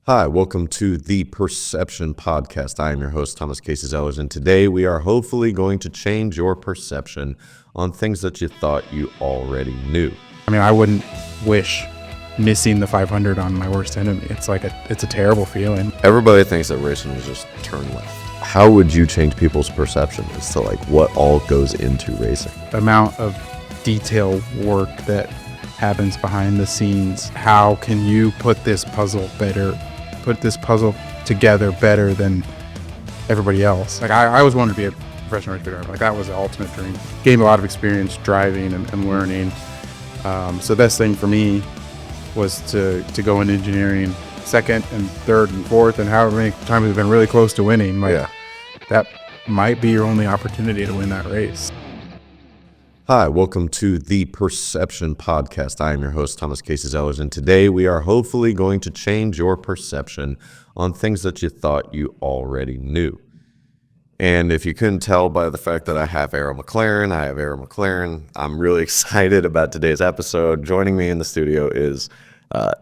Hi, welcome to the Perception Podcast. I am your host, Thomas Casey Zellers, and today we are hopefully going to change your perception on things that you thought you already knew. I mean, I wouldn't wish missing the 500 on my worst enemy. It's a terrible feeling. Everybody thinks that racing is just turn left. How would you change people's perception as to what all goes into racing? The amount of detail work that happens behind the scenes. How can you put this puzzle together better than everybody else? I always wanted to be a professional race driver. That was the ultimate dream. Gained a lot of experience driving and learning. So the best thing for me was to go into engineering second and third and fourth, and however many times we've been really close to winning. That might be your only opportunity to win that race. Hi, welcome to the Perception Podcast. I am your host, Thomas Casey Zellers, and today we are hopefully going to change your perception on things that you thought you already knew. And if you couldn't tell by the fact that I have Arrow McLaren, I'm really excited about today's episode. Joining me in the studio is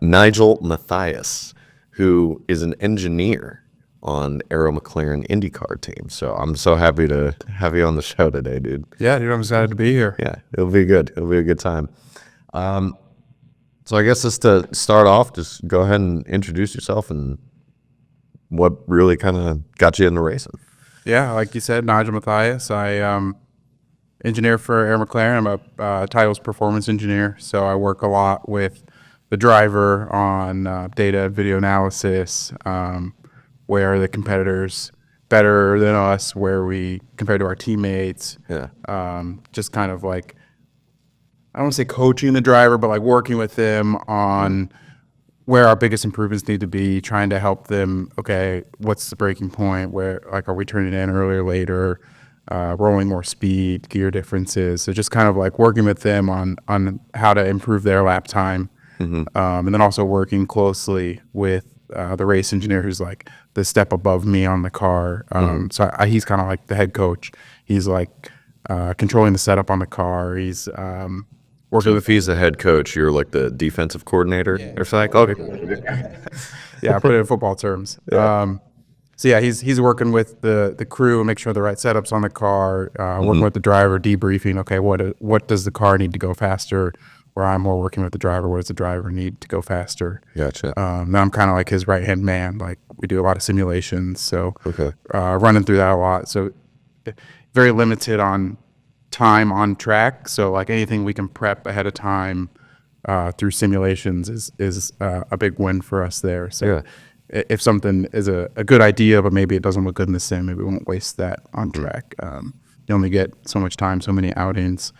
Nigel Mathias, who is an engineer on Arrow McLaren IndyCar team. So I'm so happy to have you on the show today, dude. Yeah, dude, I'm excited to be here. Yeah, it'll be good. It'll be a good time. So I guess just to start off, just go ahead and introduce yourself and what really kind of got you into racing. Yeah, like you said, Nigel Mathias. I engineer for Arrow McLaren. I'm a titles performance engineer, so I work a lot with the driver on data, video analysis, where are the competitors better than us, where we compared to our teammates. Yeah. Just kind of I don't want to say coaching the driver, but working with them on where our biggest improvements need to be, trying to help them, okay, what's the breaking point, where are we turning in earlier, later, rolling more speed, gear differences. So just kind of working with them on how to improve their lap time. Mm-hmm. And then also working closely with the race engineer who's the step above me on the car. So he's kind of like the head coach. He's controlling the setup on the car. He's So if he's the head coach, you're the defensive coordinator or something? Okay. Yeah, I put it in football terms. Yeah. So yeah, he's working with the crew, make sure the right setup's on the car, working with the driver, debriefing, okay, what does the car need to go faster? Where I'm more working with the driver, what does the driver need to go faster? Gotcha. Now I'm kind of his right-hand man. We do a lot of simulations, so Okay. Running through that a lot. So very limited on time on track. So anything we can prep ahead of time through simulations is a big win for us there. So if something is a good idea, but maybe it doesn't look good in the sim, maybe we won't waste that on track. You only get so much time, so many outings,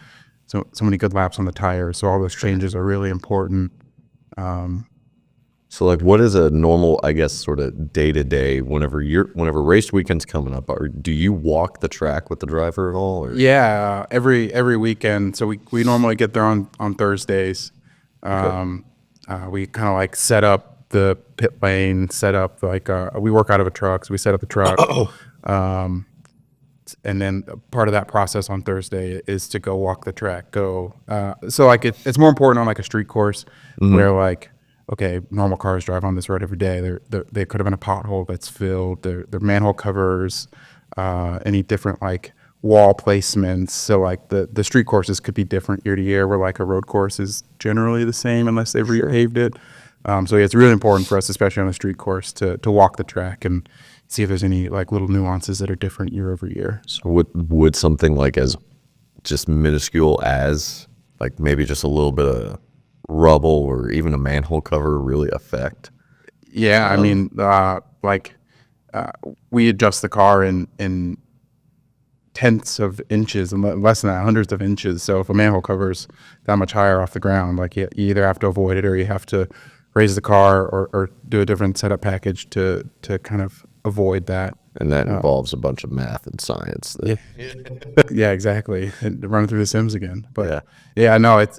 so many good laps on the tires. So all those changes are really important. So what is a normal, I guess, sort of day-to-day whenever race weekend's coming up? Or do you walk the track with the driver at all? Or? Yeah, every weekend. So we normally get there on Thursdays. Okay. We kind of set up the pit lane, set up we work out of a truck, so we set up the truck. And then part of that process on Thursday is to go walk the track. It's more important on a street course where okay, normal cars drive on this road every day. They could have been a pothole that's filled. Their manhole covers, any different wall placements. So the street courses could be different year to year, where a road course is generally the same unless they've repaved it. So yeah, it's really important for us, especially on a street course, to walk the track and see if there's any little nuances that are different year over year. So would something as just minuscule as maybe just a little bit of rubble or even a manhole cover really affect? Yeah, I mean, we adjust the car in tenths of inches and less than that, hundreds of inches. So if a manhole cover's that much higher off the ground, you either have to avoid it or you have to raise the car or do a different setup package to kind of avoid that. And that involves a bunch of math and science. Yeah, exactly. And running through the sims again. But yeah, no, it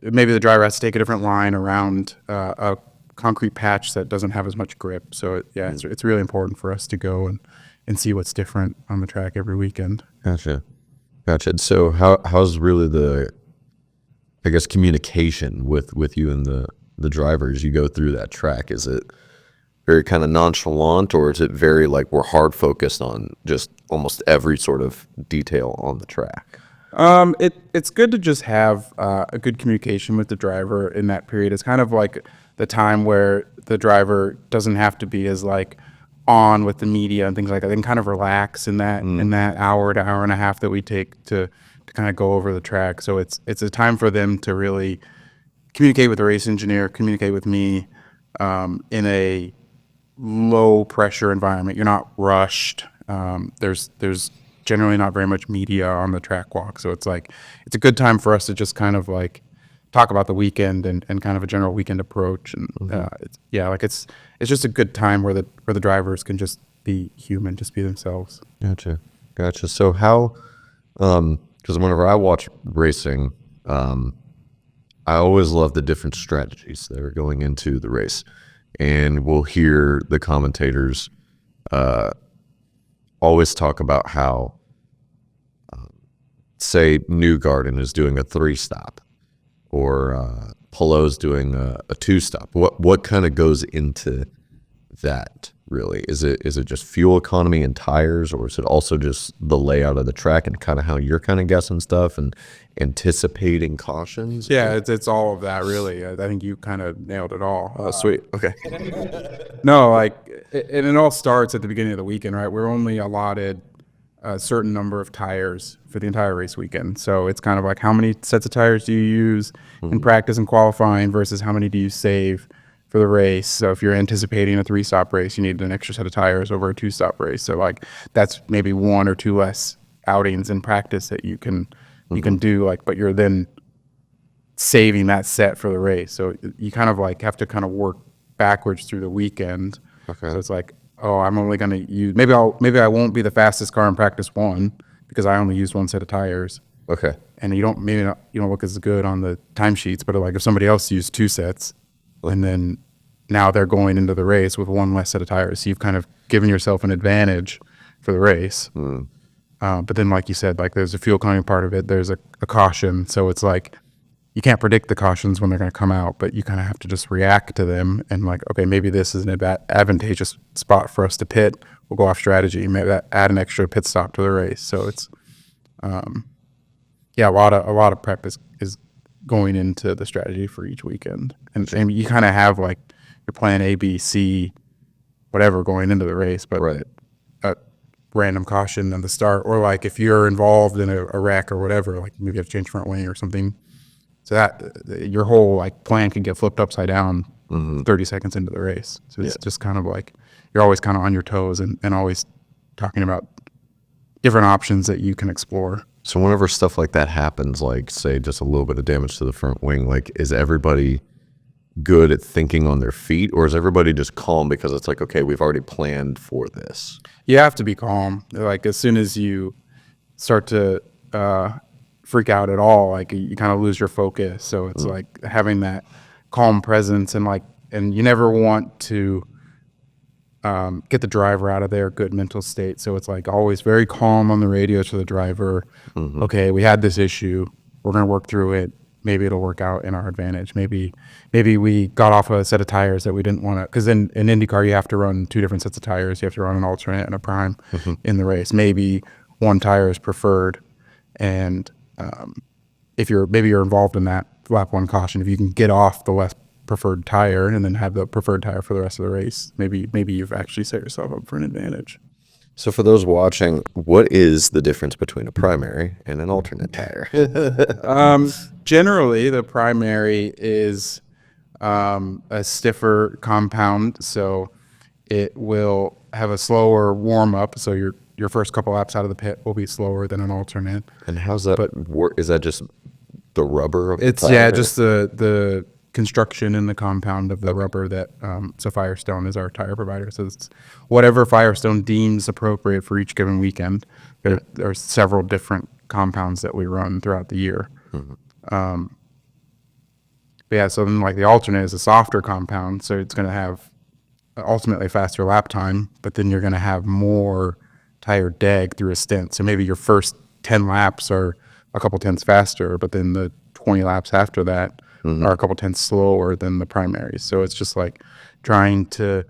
maybe the driver has to take a different line around a concrete patch that doesn't have as much grip. So it's really important for us to go and see what's different on the track every weekend. Gotcha. So how's really the, I guess, communication with you and the drivers you go through that track? Is it very kind of nonchalant, or is it very like we're hard focused on just almost every sort of detail on the track? It's good to just have a good communication with the driver in that period. It's kind of like the time where the driver doesn't have to be as like on with the media and things like that. They can kind of relax in that hour to hour and a half that we take to kind of go over the track. So it's a time for them to really communicate with the race engineer, communicate with me in a low pressure environment. You're not rushed. There's generally not very much media on the track walk, so it's a good time for us to just kind of like talk about the weekend and kind of a general weekend approach. And it's just a good time where the drivers can just be human, just be themselves. Gotcha. So how? Because whenever I watch racing, I always love the different strategies that are going into the race, and we'll hear the commentators always talk about how, say, Newgarden is doing a 3-stop, or Pelot's doing a 2-stop. What kind of goes into that? Really, is it just fuel economy and tires, or is it also just the layout of the track and kind of how you're kind of guessing stuff and anticipating cautions? Yeah, it's all of that, really. I think you kind of nailed it all. Oh, sweet. Okay. No, and it all starts at the beginning of the weekend, right? We're only allotted a certain number of tires for the entire race weekend. So it's kind of like, how many sets of tires do you use in practice and qualifying versus how many do you save for the race? So if you're anticipating a 3-stop race, you need an extra set of tires over a 2-stop race. So like that's maybe 1 or 2 less outings in practice that you can do, but you're then saving that set for the race. So you kind of like have to kind of work backwards through the weekend. Okay. So it's like, oh, I'm only going to use, maybe I won't be the fastest car in practice 1 because I only used 1 set of tires. Okay. And you don't look as good on the timesheets, but like if somebody else used 2 sets, and then now they're going into the race with 1 less set of tires, so you've kind of given yourself an advantage for the race. But then, like you said, like there's a fuel economy part of it. There's a caution, so it's like you can't predict the cautions when they're going to come out, but you kind of have to just react to them and like, okay, maybe this is an advantageous spot for us to pit. We'll go off strategy. Maybe add an extra pit stop to the race. So it's a lot of prep is going into the strategy for each weekend, and you kind of have like your plan A, B, C, whatever going into the race, but Right. a random caution at the start, or like if you're involved in a wreck or whatever, like maybe you have to change front wing or something, so that your whole like plan can get flipped upside down 30 seconds into the race. So it's just kind of like you're always kind of on your toes and always talking about different options that you can explore. So whenever stuff like that happens, like say just a little bit of damage to the front wing, like is everybody good at thinking on their feet, or is everybody just calm because it's like, okay, we've already planned for this? You have to be calm. Like as soon as you start to freak out at all, like you kind of lose your focus. So it's like having that calm presence and you never want to get the driver out of their good mental state. So it's like always very calm on the radio to the driver. Okay, we had this issue. We're going to work through it. Maybe it'll work out in our advantage. Maybe we got off a set of tires that we didn't want to, because in IndyCar you have to run 2 different sets of tires. You have to run an alternate and a prime in the race. Maybe 1 tire is preferred, and if you're involved in that lap 1 caution, if you can get off the less preferred tire and then have the preferred tire for the rest of the race, maybe you've actually set yourself up for an advantage. So for those watching, what is the difference between a primary and an alternate tire? Generally, the primary is a stiffer compound, so it will have a slower warm up. So your first couple laps out of the pit will be slower than an alternate. And how's that work? Is that just the rubber of the It's tire? just the construction in the compound of the rubber that so Firestone is our tire provider. So it's whatever Firestone deems appropriate for each given weekend. There are several different compounds that we run throughout the year. But yeah, so then like the alternate is a softer compound, so it's going to have ultimately faster lap time, but then you're going to have more tire deg through a stint. So maybe your first 10 laps are a couple tenths faster, but then the 20 laps after that are a couple tenths slower than the primaries. So it's just like trying to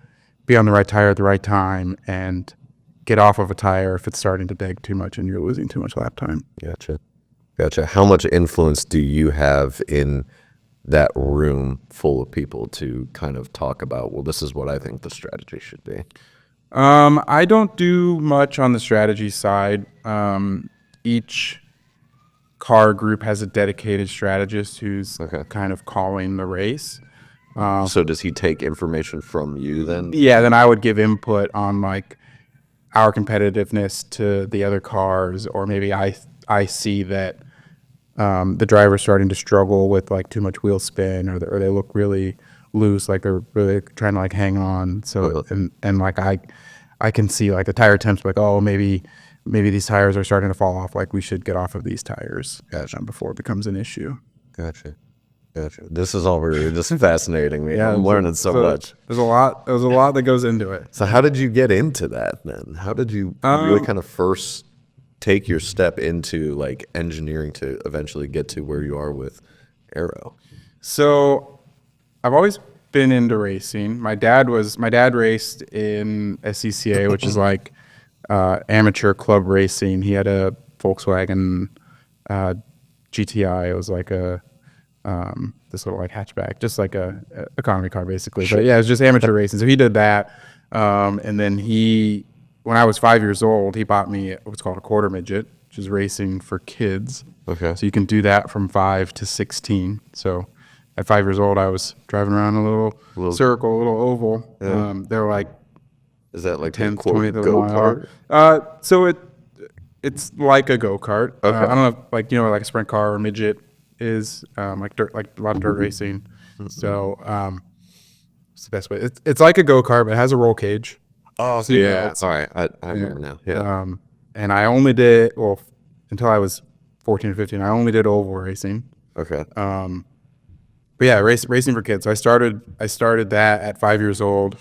be on the right tire at the right time and get off of a tire if it's starting to beg too much and you're losing too much lap time. Gotcha. How much influence do you have in that room full of people to kind of talk about, well, this is what I think the strategy should be? I don't do much on the strategy side. Each car group has a dedicated strategist who's kind of calling the race. So does he take information from you then? Yeah, then I would give input on like our competitiveness to the other cars, or maybe I see that the driver's starting to struggle with like too much wheel spin, or they look really loose, like they're really trying to like hang on. So and like I can see like the tire temps like, oh, maybe these tires are starting to fall off. Like we should get off of these tires before it becomes an issue. Gotcha. This is fascinating me. I'm learning so much. There's a lot that goes into it. So how did you get into that then? How did you really kind of first take your step into like engineering to eventually get to where you are with Arrow? So I've always been into racing. My dad raced in SCCA, which is like amateur club racing. He had a Volkswagen GTI. It was like a this little like hatchback, just like a economy car basically. Sure. But yeah, it was just amateur racing. So he did that, and then when I was 5 years old, he bought me what's called a quarter midget, which is racing for kids. Okay. So you can do that from 5 to 16. So at 5 years old, I was driving around a little circle, a little oval. Yeah. They were like, is that like 10, 20 go-kart? So it's like a go-kart. Okay. I don't know, like like a sprint car or midget is like dirt, like a lot of dirt racing. So it's the best way. It's like a go-kart, but it has a roll cage. Oh, so yeah. All right, I remember now. Yeah. And I only did until I was 14 or 15. I only did oval racing. Okay. But yeah, racing for kids. So I started that at 5 years old.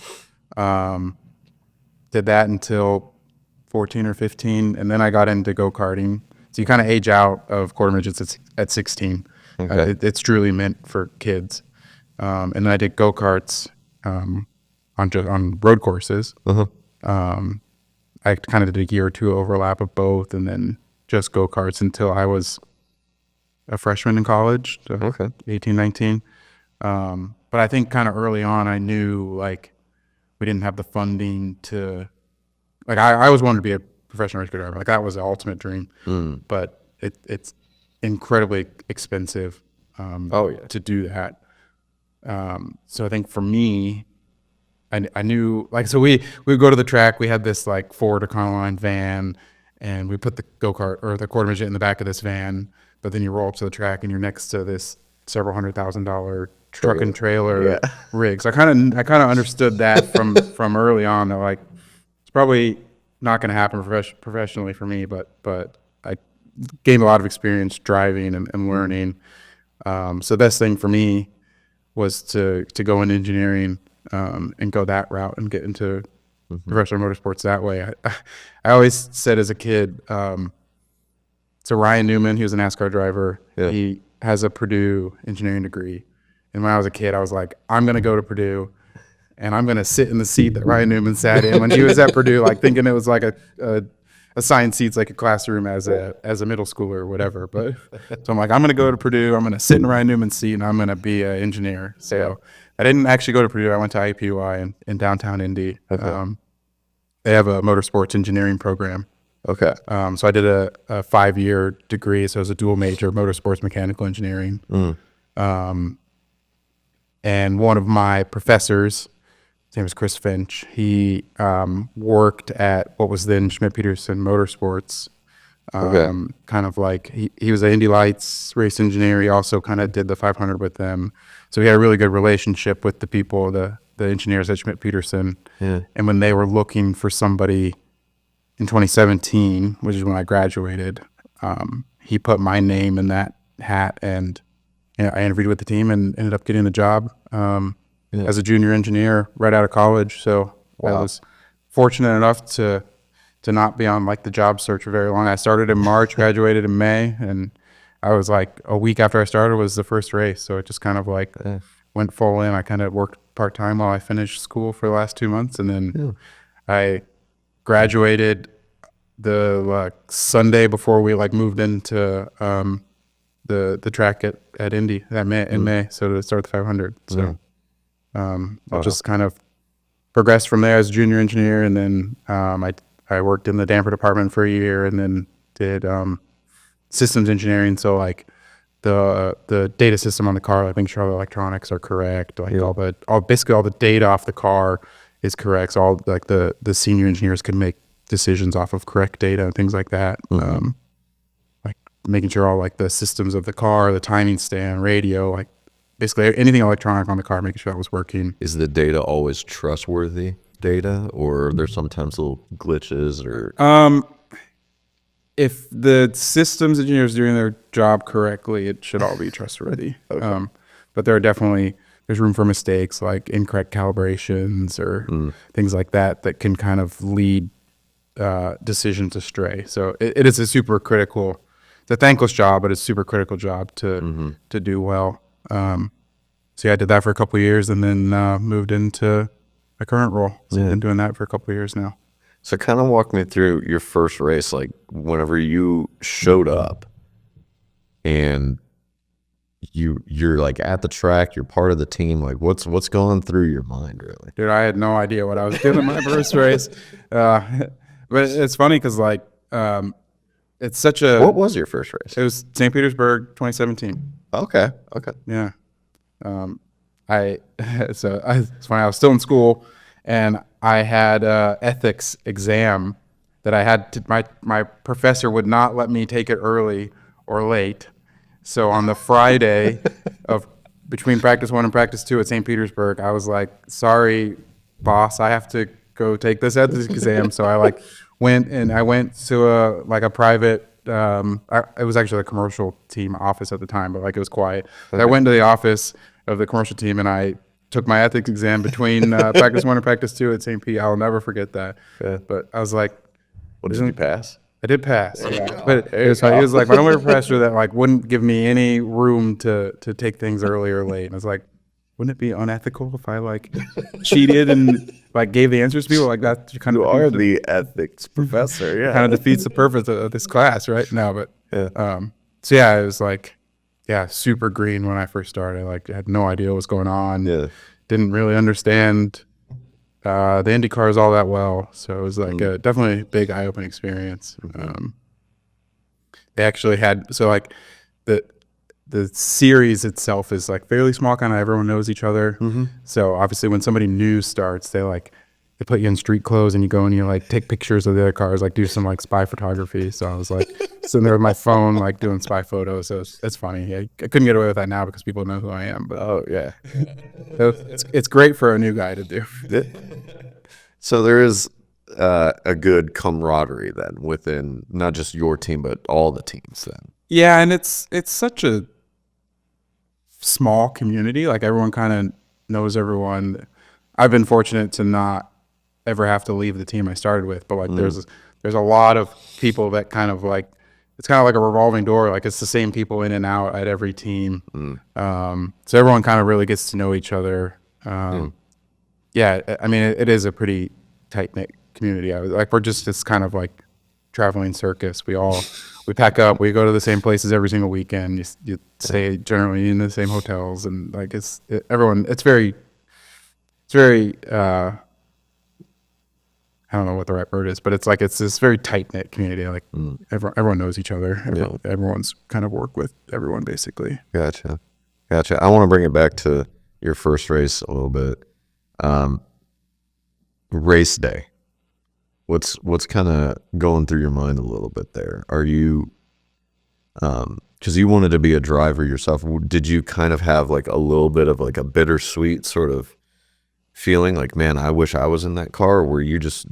Did that until 14 or 15, and then I got into go-karting. So you kind of age out of quarter midgets at 16. Okay. It's truly meant for kids. And then I did go-karts on road courses. I kind of did a year or two overlap of both, and then just go-karts until I was a freshman in college, so 18, 19. But I think kind of early on, I knew like we didn't have the funding to, like I always wanted to be a professional race car driver. Like that was the ultimate dream. But it's incredibly expensive to do that. So I think for me, I knew, like, so we would go to the track. We had this like Ford Econoline van, and we put the go-kart or the quarter midget in the back of this van. But then you roll up to the track and you're next to this several $100,000 truck and trailer rig. So I kind of understood that from early on, that like it's probably not going to happen professionally for me, but I gained a lot of experience driving and learning. So the best thing for me was to go in engineering and go that route and get into professional motorsports that way. I always said as a kid, so Ryan Newman, he was a NASCAR driver. Yeah. He has a Purdue engineering degree. And when I was a kid, I was like, I'm going to go to Purdue and I'm going to sit in the seat that Ryan Newman sat in when he was at Purdue, like thinking it was like a assigned seats like a classroom as a middle schooler or whatever. But so I'm like, I'm going to go to Purdue. I'm going to sit in Ryan Newman's seat and I'm going to be an engineer. So I didn't actually go to Purdue. I went to IUPUI in downtown Indy. Okay. They have a motorsports engineering program. Okay. So I did a 5-year degree. So it was a dual major, motorsports mechanical engineering. And one of my professors, his name was Chris Finch, he worked at what was then Schmidt-Peterson Motorsports. Kind of like, he was an Indy Lights race engineer. He also kind of did the 500 with them. So he had a really good relationship with the people, the engineers at Schmidt-Peterson. Yeah. And when they were looking for somebody in 2017, which is when I graduated, he put my name in that hat, and I interviewed with the team and ended up getting the job as a junior engineer right out of college. So I was fortunate enough to not be on like the job search for very long. I started in March, graduated in May, and I was like a week after I started was the first race. So it just kind of like went full in. I kind of worked part-time while I finished school for the last 2 months. And then I graduated the Sunday before we moved into the track at Indy in May. So to start the 500. So I just kind of progressed from there as a junior engineer. And then I worked in the damper department for a year and then did systems engineering. So the data system on the car, making sure all the electronics are correct, basically all the data off the car is correct. So all the senior engineers can make decisions off of correct data and things like that. Making sure all the systems of the car, the timing stand, radio, basically anything electronic on the car, making sure that was working. Is the data always trustworthy data, or are there sometimes little glitches or? If the systems engineers doing their job correctly, it should all be trustworthy. Okay. But there's room for mistakes, like incorrect calibrations or things like that can kind of lead decisions astray. So it is a super critical, it's a thankless job, but it's a super critical job to do well. So I did that for a couple of years and then moved into my current role. So I've been doing that for a couple of years now. So kind of walk me through your first race, whenever you showed up and you're at the track, you're part of the team, what's going through your mind, really? Dude, I had no idea what I was doing in my first race. But it's funny because it's such a... What was your first race? It was St. Petersburg 2017. Okay. Yeah. It's funny, I was still in school and I had an ethics exam that I had to, my professor would not let me take it early or late. So on the Friday of between practice 1 and practice 2 at St. Petersburg, I was like, sorry, boss, I have to go take this ethics exam. So I went to a private, it was actually a commercial team office at the time, but it was quiet. Okay. I went to the office of the commercial team and I took my ethics exam between practice 1 and practice 2 at St. P. I'll never forget that. Yeah. But I was like, "What, did you pass?" I did pass. Yeah. But he was like my only professor that wouldn't give me any room to take things early or late. And I was like, wouldn't it be unethical if I cheated and gave the answers to people like that? You are the ethics professor. Yeah. Kind of defeats the purpose of this class, right? No, but so yeah, it was super green when I first started. I had no idea what was going on. Yeah. Didn't really understand the IndyCars all that well. So it was definitely a big eye-opening experience. They actually had, the series itself is fairly small, kind of everyone knows each other. So obviously when somebody new starts, they put you in street clothes and you go and you take pictures of the other cars, do some spy photography. So I was sitting there with my phone doing spy photos. So it's funny. I couldn't get away with that now because people know who I am. But oh yeah, so it's great for a new guy to do. So there is a good camaraderie then within not just your team but all the teams then. Yeah, and it's such a small community. Everyone kind of knows everyone. I've been fortunate to not ever have to leave the team I started with, but there's a lot of people that kind of it's kind of like a revolving door. It's the same people in and out at every team. So everyone kind of really gets to know each other. Yeah, I mean it is a pretty tight knit community. We're just this kind of traveling circus. We pack up, we go to the same places every single weekend. You stay generally in the same hotels, and everyone. It's very. I don't know what the right word is, but it's this very tight knit community. Everyone knows each other. Everyone's kind of work with everyone basically. Gotcha. I want to bring it back to your first race a little bit. Race day. What's kind of going through your mind a little bit there? Are you, because you wanted to be a driver yourself, did you kind of have a little bit of a bittersweet sort of feeling man, I wish I was in that car? Or were you just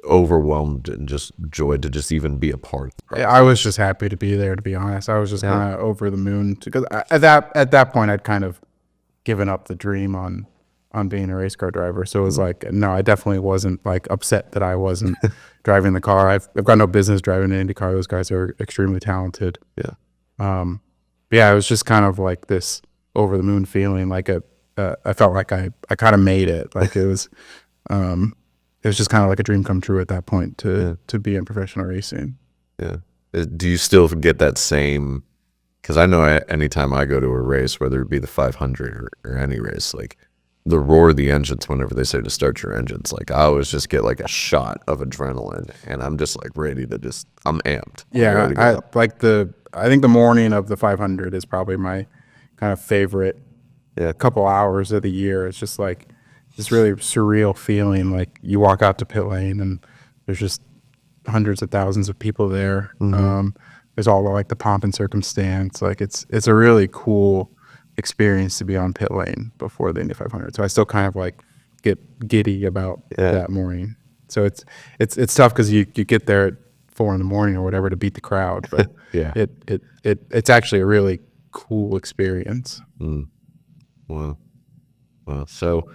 overwhelmed and just joyed to just even be a part of the process? I was just happy to be there, to be honest. I was just kind of over the moon because at that point I'd kind of given up the dream on being a race car driver. So it was no, I definitely wasn't upset that I wasn't driving the car. I've got no business driving an IndyCar. Those guys are extremely talented. Yeah. But yeah, it was just kind of this over the moon feeling, a I felt like I kind of made it. Like it was just kind of like a dream come true at that point to be in professional racing. Yeah. Do you still get that same? Because I know anytime I go to a race, whether it be the 500 or any race, like the roar of the engines whenever they say to start your engines, like I always just get like a shot of adrenaline, and I'm just like ready to I'm amped. Yeah, I think the morning of the 500 is probably my kind of favorite couple hours of the year. It's just like this really surreal feeling. Like you walk out to pit lane and there's just hundreds of thousands of people there. There's all like the pomp and circumstance. Like it's a really cool experience to be on pit lane before the Indy 500. So I still kind of like get giddy about that morning. So it's tough because you get there at 4 a.m. or whatever to beat the crowd, but it's actually a really cool experience. Well, so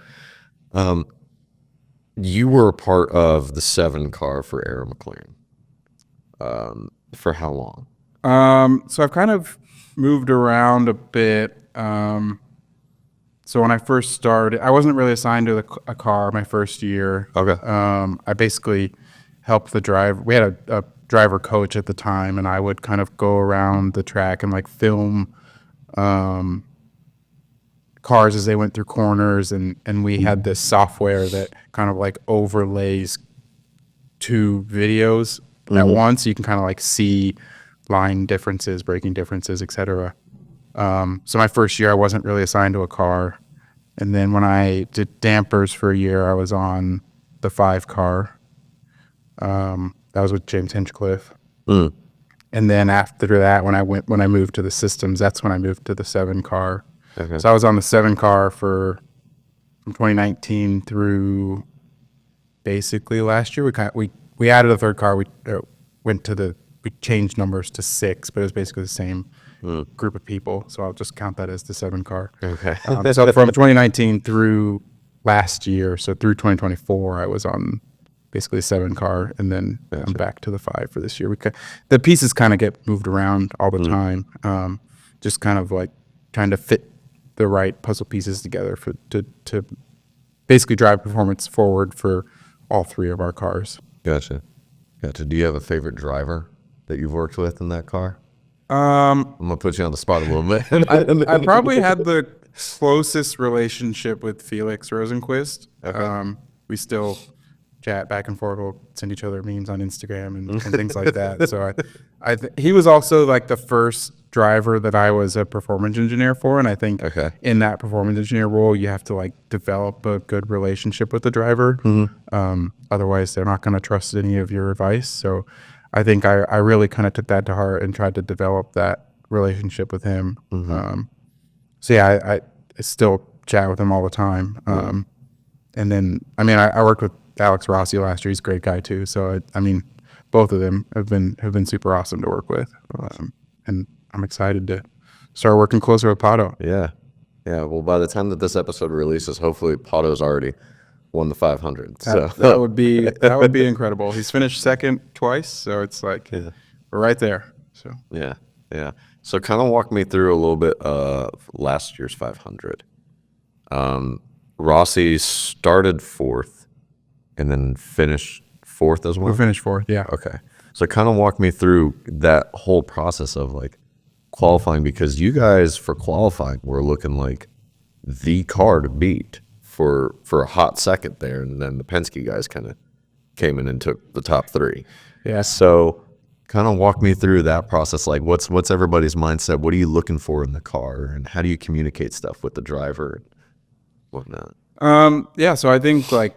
you were a part of the 7 car for Arrow McLaren. For how long? So I've kind of moved around a bit. So when I first started, I wasn't really assigned to a car my first year. Okay. I basically helped the driver. We had a driver coach at the time, and I would kind of go around the track and like film cars as they went through corners, and we had this software that kind of like overlays 2 videos at once. So you can kind of like see line differences, braking differences, etc. So my first year, I wasn't really assigned to a car. And then when I did dampers for a year, I was on the 5 car. That was with James Hinchcliffe. And then after that, when I moved to the systems, that's when I moved to the 7 car. Okay. So I was on the 7 car from 2019 through basically last year. We added a 3rd car. We changed numbers to 6, but it was basically the same group of people. So I'll just count that as the 7 car. Okay. So from 2019 through last year, so through 2024, I was on basically a 7 car, and then I'm back to the 5 for this year. The pieces kind of get moved around all the time, just kind of like trying to fit the right puzzle pieces together to basically drive performance forward for all 3 of our cars. Gotcha. Do you have a favorite driver that you've worked with in that car? I'm gonna put you on the spot a little bit. I probably had the closest relationship with Felix Rosenquist. Okay. We still chat back and forth. We'll send each other memes on Instagram and things like that. So he was also like the first driver that I was a performance engineer for, and I think in that performance engineer role, you have to like develop a good relationship with the driver. Otherwise, they're not going to trust any of your advice. So I think I really kind of took that to heart and tried to develop that relationship with him. So yeah, I still chat with him all the time. And then, I mean, I worked with Alex Rossi last year. He's a great guy too. So I mean, both of them have been super awesome to work with. And I'm excited to start working closer with Pato. Yeah. Well, by the time that this episode releases, hopefully Pato's already won the 500. So that would be incredible. He's finished second twice, so it's like we're right there. So yeah. So kind of walk me through a little bit of last year's 500. Rossi started 4th and then finished 4th as well. We finished 4th, yeah. Okay. So kind of walk me through that whole process of like qualifying, because you guys for qualifying were looking like the car to beat for a hot second there, and then the Penske guys kind of came in and took the top 3. Yeah. So kind of walk me through that process. Like what's everybody's mindset? What are you looking for in the car, and how do you communicate stuff with the driver and whatnot? Yeah. So I think like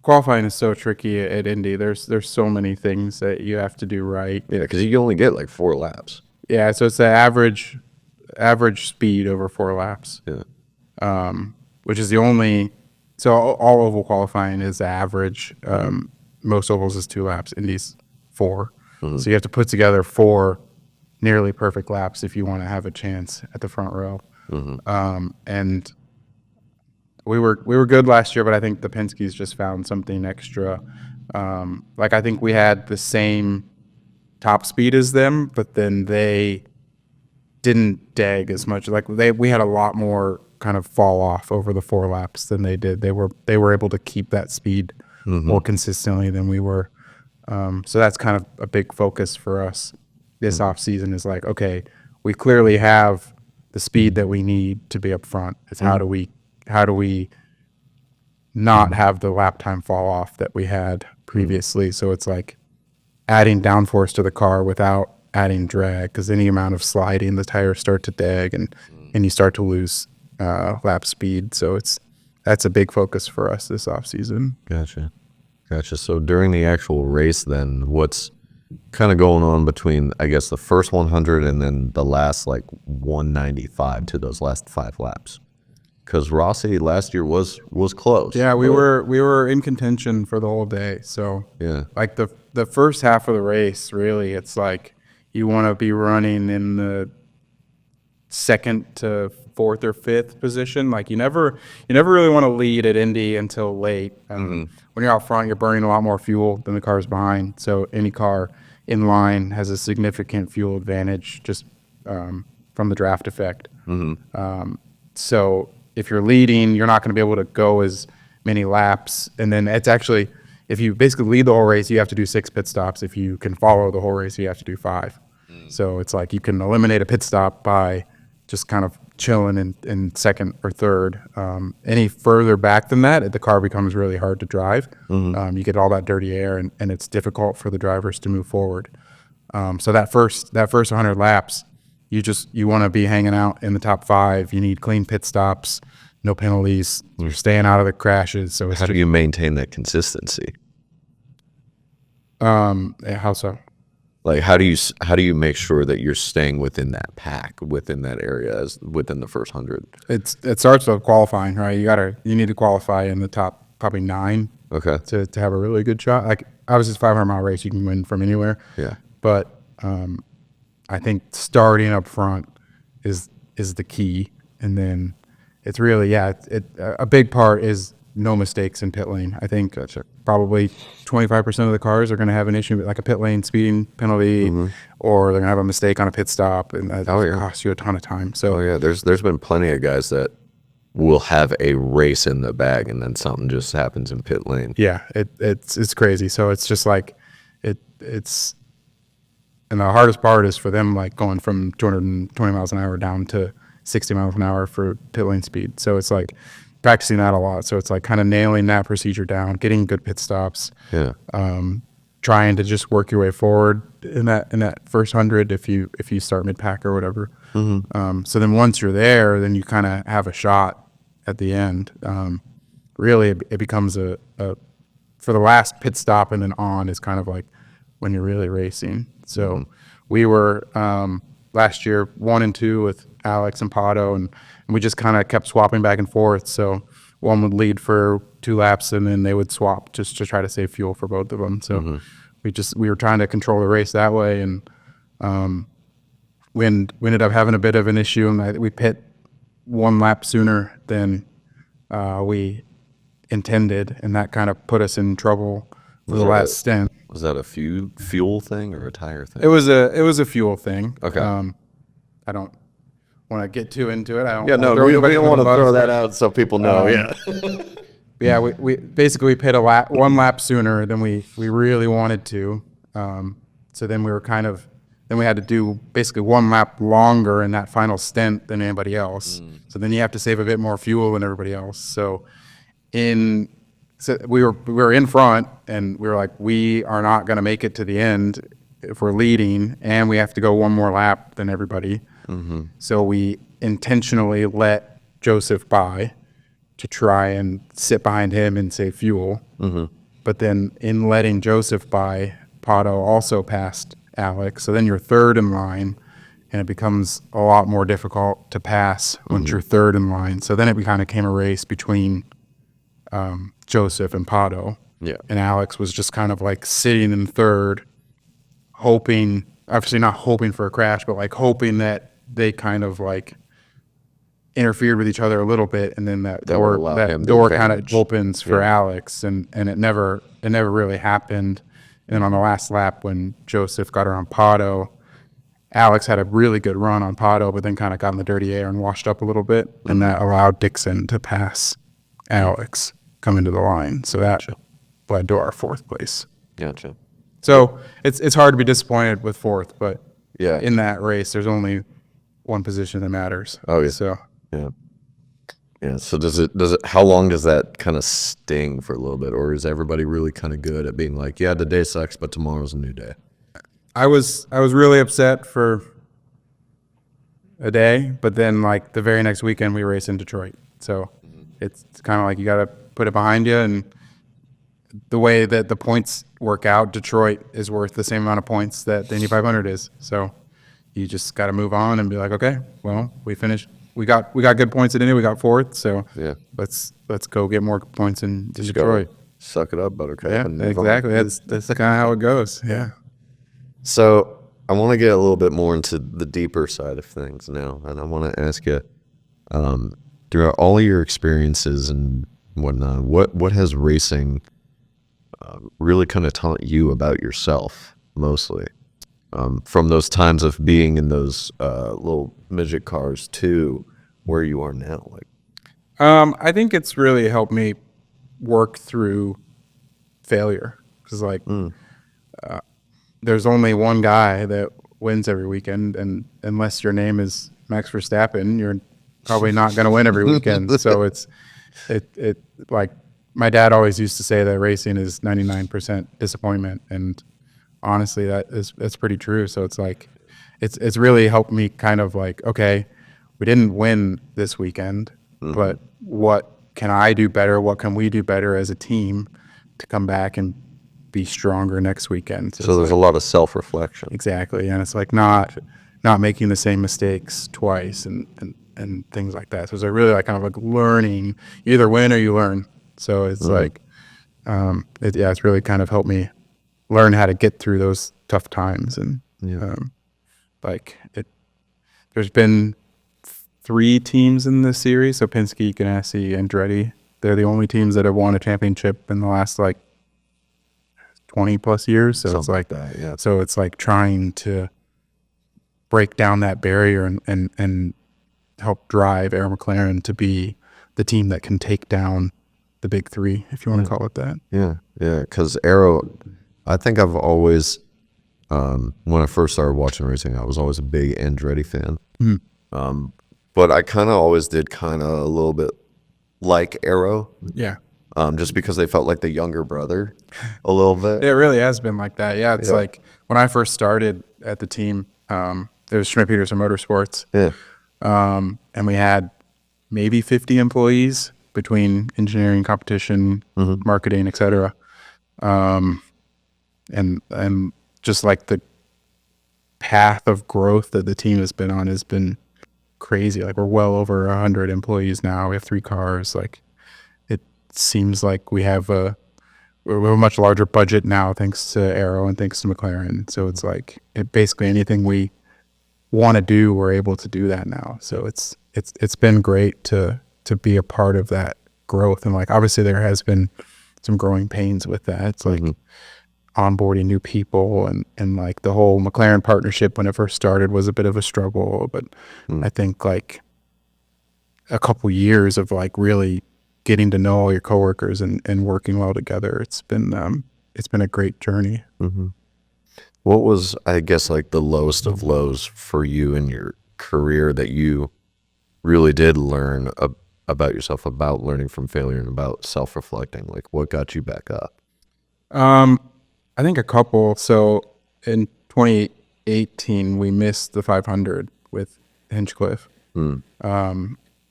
qualifying is so tricky at Indy. There's so many things that you have to do right. Yeah, because you only get like 4 laps. Yeah. So it's the average speed over 4 laps. Yeah. Which is the only. So all oval qualifying is average. Most ovals is 2 laps. Indy's 4. So you have to put together 4 nearly perfect laps if you want to have a chance at the front row. And we were good last year, but I think the Penske's just found something extra. Like I think we had the same top speed as them, but then they didn't dag as much. Like we had a lot more kind of fall off over the 4 laps than they did. They were able to keep that speed more consistently than we were. So that's kind of a big focus for us this off season is like, okay, we clearly have the speed that we need to be up front. It's how do we not have the lap time fall off that we had previously. So it's like adding downforce to the car without adding drag, because any amount of sliding, the tires start to drag and you start to lose lap speed. So that's a big focus for us this off season. Gotcha. So during the actual race, then what's kind of going on between, I guess, the first 100 and then the last like 195 to those last 5 laps? Because Rossi last year was close. Yeah, we were in contention for the whole day. So Yeah. like the first half of the race, really, it's like you want to be running in the 2nd to 4th or 5th position. Like you never really want to lead at Indy until late. When you're out front, you're burning a lot more fuel than the cars behind. So any car in line has a significant fuel advantage just from the draft effect. So if you're leading, you're not going to be able to go as many laps. And then it's actually, if you basically lead the whole race, you have to do 6 pit stops. If you can follow the whole race, you have to do 5. So it's like you can eliminate a pit stop by just kind of chilling in 2nd or 3rd. Any further back than that, the car becomes really hard to drive. You get all that dirty air, and it's difficult for the drivers to move forward. So that first 100 laps, you want to be hanging out in the top 5. You need clean pit stops, no penalties. You're staying out of the crashes. So How do you maintain that consistency? how so? Like how do you make sure that you're staying within that pack, within that area, within the first 100? It starts with qualifying, right? You need to qualify in the top probably 9 Okay. to have a really good shot. Like obviously, it's a 500-mile race. You can win from anywhere. Yeah. But I think starting up front is the key, and then it's really a big part is no mistakes in pit lane. I think probably 25% of the cars are going to have an issue, like a pit lane speeding penalty, or they're going to have a mistake on a pit stop, and that costs you a ton of time. So there's been plenty of guys that will have a race in the bag, and then something just happens in pit lane. yeah, it's crazy. So it's just like it's. And the hardest part is for them, like going from 220 miles an hour down to 60 miles an hour for pit lane speed. So it's like practicing that a lot. So it's like kind of nailing that procedure down, getting good pit stops, trying to just work your way forward in that first 100 if you start mid pack or whatever. So then once you're there, then you kind of have a shot at the end. Really, it becomes a for the last pit stop and then on is kind of like when you're really racing. So we were last year 1 and 2 with Alex and Pato, and we just kind of kept swapping back and forth. So one would lead for 2 laps, and then they would swap just to try to save fuel for both of them. So we were trying to control the race that way, and we ended up having a bit of an issue, and we pit 1 lap sooner than we intended, and that kind of put us in trouble for the last stint. Was that a fuel thing or a tire thing? It was a fuel thing. Okay. I don't want to get too into it. We don't want to throw that out so people know. We basically pit 1 lap sooner than we really wanted to. So then we had to do basically 1 lap longer in that final stint than anybody else. So then you have to save a bit more fuel than everybody else. So we were in front, and we were like, we are not going to make it to the end if we're leading, and we have to go 1 more lap than everybody. So we intentionally let Joseph by to try and sit behind him and save fuel. But then in letting Joseph by, Pato also passed Alex. So then you're 3rd in line, and it becomes a lot more difficult to pass once you're 3rd in line. So then it kind of became a race between Joseph and Pato. Yeah. And Alex was just kind of like sitting in 3rd, hoping, obviously not hoping for a crash, but like hoping that they kind of like interfered with each other a little bit, and then that door kind of opens for Alex, and it never really happened. And then on the last lap when Joseph got around Pato, Alex had a really good run on Pato, but then kind of got in the dirty air and washed up a little bit, and that allowed Dixon to pass Alex coming to the line. So that led to our 4th place. Gotcha. So it's hard to be disappointed with 4th, but Yeah. in that race, there's only one position that matters. Oh, yeah. So Yeah. Yeah. So does it, how long does that kind of sting for a little bit? Or is everybody really kind of good at being like, yeah, the day sucks, but tomorrow's a new day? I was really upset for a day, but then like the very next weekend we race in Detroit. So it's kind of like you got to put it behind you, and the way that the points work out, Detroit is worth the same amount of points that the Indy 500 is. So you just got to move on and be like, okay, well, we finished. We got good points at Indy. We got 4th. So Yeah. let's go get more points in Just Detroit. go suck it up, buttercup. Yeah, and move on. exactly. That's kind of how it goes. Yeah. So I want to get a little bit more into the deeper side of things now, and I want to ask you, throughout all of your experiences and whatnot, what has racing really kind of taught you about yourself, mostly, from those times of being in those little midget cars to where you are now? Like, I think it's really helped me work through failure, because like there's only one guy that wins every weekend, and unless your name is Max Verstappen, you're probably not going to win every weekend. So it like my dad always used to say that racing is 99% disappointment, and honestly that's pretty true. So it's like it's really helped me kind of like, okay, we didn't win this weekend, but what can I do better? What can we do better as a team to come back and be stronger next weekend? so there's a lot of self-reflection. Exactly, and it's like not making the same mistakes twice and things like that. So it's like really like kind of like learning. You either win or you learn. So it's like, it's really kind of helped me learn how to get through those tough times. And there's been 3 teams in this series. So Penske, Ganassi, and Andretti. They're the only teams that have won a championship in the last like 20 plus years. So Something it's like that, yeah. So it's like trying to break down that barrier and help drive Arrow McLaren to be the team that can take down the big 3, if you want to call it that. Yeah, yeah. Because Arrow, I think I've always, when I first started watching racing, I was always a big Andretti fan. But I kind of always did kind of a little bit like Arrow. Yeah. Just because they felt like the younger brother a little bit. It really has been like that. Yeah, it's like when I first started at the team, there was Schmidt-Peterson Motorsports. Yeah. And we had maybe 50 employees between engineering, competition, marketing, et cetera. And just like the path of growth that the team has been on has been crazy. Like we're well over 100 employees now. We have 3 cars. Like it seems like we have a much larger budget now, thanks to Arrow and thanks to McLaren. So it's like basically anything we want to do, we're able to do that now. So it's been great to be a part of that growth. And like obviously there has been some growing pains with that. It's like onboarding new people and like the whole McLaren partnership when it first started was a bit of a struggle, but I think like a couple years of like really getting to know all your coworkers and working well together, it's been a great journey. What was, I guess, like the lowest of lows for you in your career that you really did learn about yourself, about learning from failure and about self-reflecting? Like what got you back up? I think a couple. So in 2018, we missed the 500 with Hinchcliffe.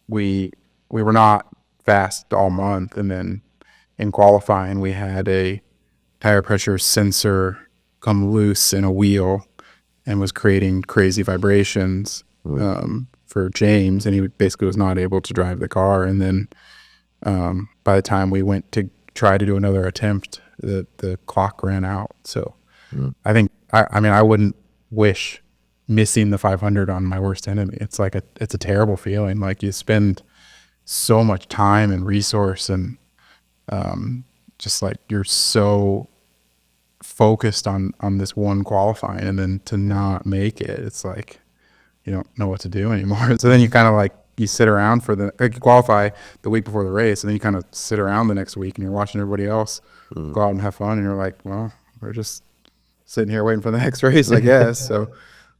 We were not fast all month, and then in qualifying, we had a tire pressure sensor come loose in a wheel and was creating crazy vibrations for James, and he basically was not able to drive the car. And then by the time we went to try to do another attempt, the clock ran out. So I think I wouldn't wish missing the 500 on my worst enemy. It's like it's a terrible feeling. Like you spend so much time and resource and just like you're so focused on this one qualifying, and then to not make it, it's like you don't know what to do anymore. So then you kind of like you sit around for the like you qualify the week before the race, and then you kind of sit around the next week and you're watching everybody else go out and have fun, and you're like, well, we're just sitting here waiting for the next race, I guess. So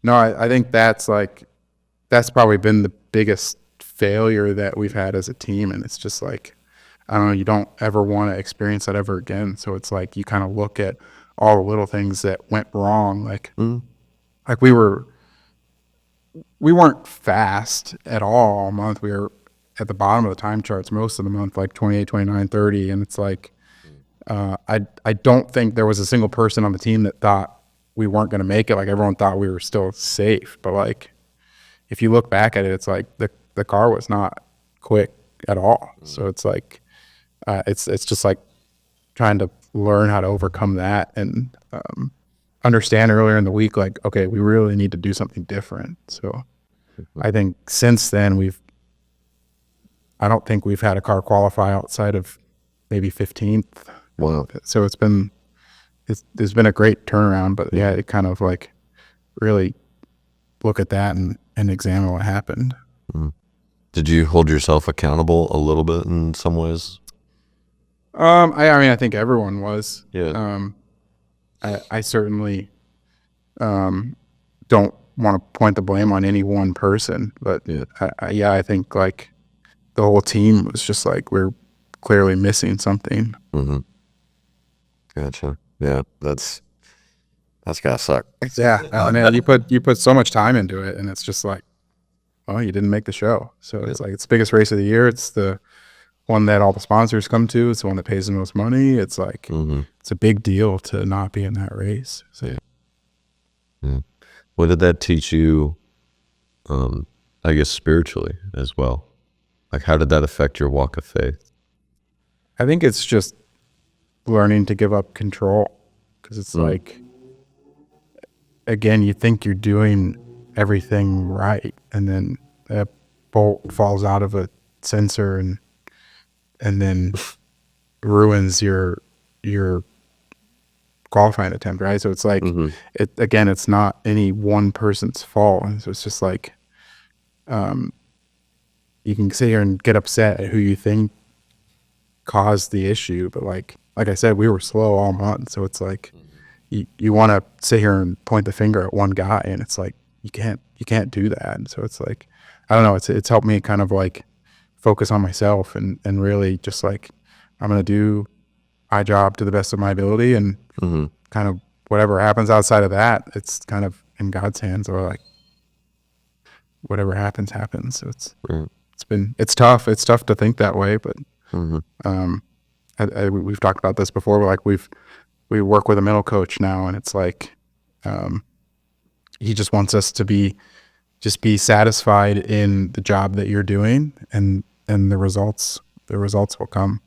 no, I think that's probably been the biggest failure that we've had as a team, and it's just like, I don't know, you don't ever want to experience that ever again. So it's like you kind of look at all the little things that went wrong, like we weren't fast at all month. We were at the bottom of the time charts most of the month, like 28, 29, 30, and it's like I don't think there was a single person on the team that thought we weren't going to make it. Like everyone thought we were still safe, but like if you look back at it, it's like the car was not quick at all. So it's like it's just like trying to learn how to overcome that and understand earlier in the week, like, okay, we really need to do something different. So I think since then I don't think we've had a car qualify outside of maybe 15th. Wow. So it's been a great turnaround, but yeah, it kind of like really look at that and examine what happened. Did you hold yourself accountable a little bit in some ways? I mean, I think everyone was. Yeah. I certainly don't want to point the blame on any one person, but I think like the whole team was just like, we're clearly missing something. Gotcha. Yeah, that's gotta suck. Yeah, I mean, you put so much time into it, and it's just like, oh, you didn't make the show. So it's like, it's the biggest race of the year. It's the one that all the sponsors come to. It's the one that pays the most money. It's like, it's a big deal to not be in that race. So yeah. What did that teach you, I guess, spiritually as well? Like, how did that affect your walk of faith? I think it's just learning to give up control, because it's like, again, you think you're doing everything right, and then a bolt falls out of a sensor and then ruins your qualifying attempt, right? So it's like, it's not any one person's fault. And so it's just like, you can sit here and get upset at who you think caused the issue, but like I said, we were slow all month. So it's like, you want to sit here and point the finger at one guy, and it's like, you can't do that. And so it's like, I don't know, it's helped me kind of like focus on myself and really just like, I'm going to do my job to the best of my ability, and kind of whatever happens outside of that, it's kind of in God's hands, or like whatever happens. So it's tough. It's tough to think that way, but we've talked about this before, but like we work with a middle coach now, and it's like, he just wants us to be satisfied in the job that you're doing, and the results will come.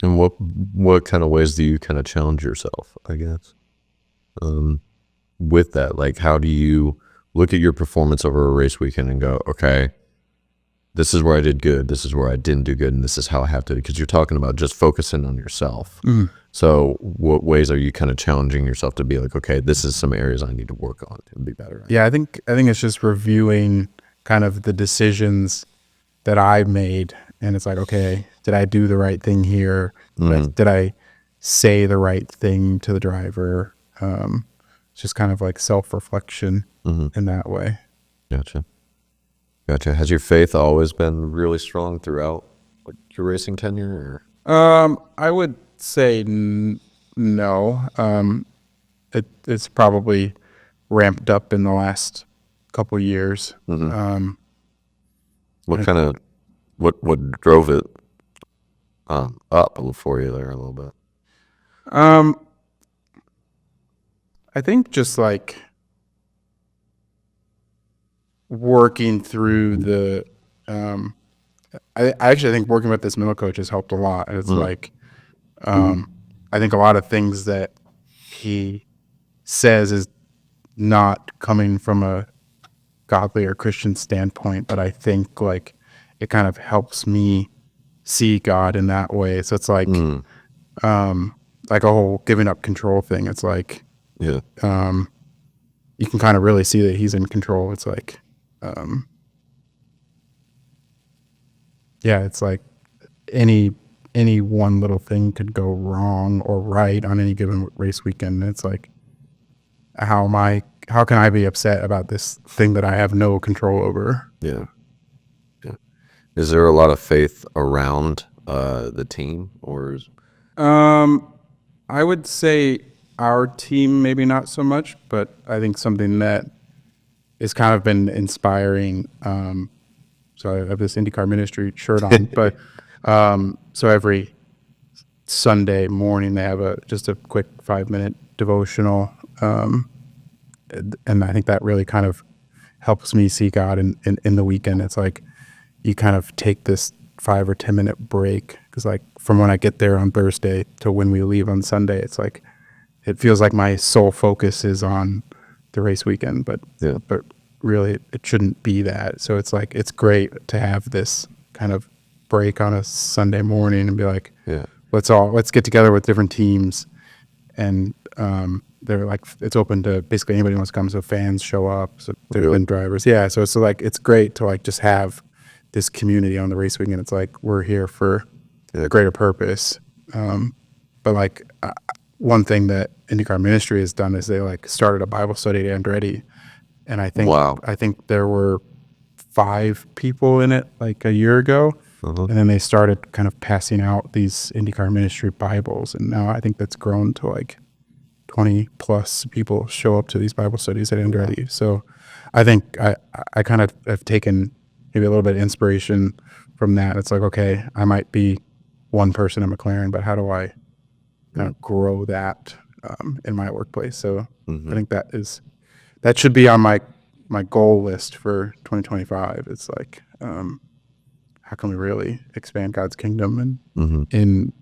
And what kind of ways do you kind of challenge yourself, I guess, with that? Like, how do you look at your performance over a race weekend and go, okay, this is where I did good, this is where I didn't do good, and this is how I have to, because you're talking about just focusing on yourself. So what ways are you kind of challenging yourself to be like, okay, this is some areas I need to work on and be better at? Yeah, I think it's just reviewing kind of the decisions that I made, and it's like, okay, did I do the right thing here? Did I say the right thing to the driver? It's just kind of like self-reflection in that way. Gotcha. Has your faith always been really strong throughout like your racing tenure? Or? I would say no. It's probably ramped up in the last couple of years. What drove it up for you there a little bit? I think just like working through the I actually think working with this middle coach has helped a lot. It's like I think a lot of things that he says is not coming from a godly or Christian standpoint, but I think like it kind of helps me see God in that way. So it's like like a whole giving up control thing. It's like Yeah. you can kind of really see that he's in control. It's like, it's like any one little thing could go wrong or right on any given race weekend. It's like, how can I be upset about this thing that I have no control over? Yeah. Yeah. Is there a lot of faith around the team, or I would say our team, maybe not so much, but I think something that has kind of been inspiring. So I have this IndyCar ministry shirt on, but so every Sunday morning they have just a quick 5-minute devotional, and I think that really kind of helps me see God in the weekend. It's like you kind of take this 5 or 10 minute break, because like from when I get there on Thursday to when we leave on Sunday, it's like it feels like my sole focus is on the race weekend, but really it shouldn't be that. So it's like it's great to have this kind of break on a Sunday morning and be like, let's get together with different teams, and they're like, it's open to basically anybody who wants to come. So fans show up, so there's been drivers. Yeah. So it's like, it's great to like just have this community on the race weekend. It's like, we're here for a greater purpose. But like one thing that IndyCar ministry has done is they like started a Bible study at Andretti. And I think there were 5 people in it like a year ago. And then they started kind of passing out these IndyCar ministry Bibles. And now I think that's grown to like 20 plus people show up to these Bible studies at Andretti. So I think I kind of have taken maybe a little bit of inspiration from that. It's like, okay, I might be one person at McLaren, but how do I kind of grow that in my workplace? So I think that should be on my goal list for 2025. It's like, how can we really expand God's kingdom in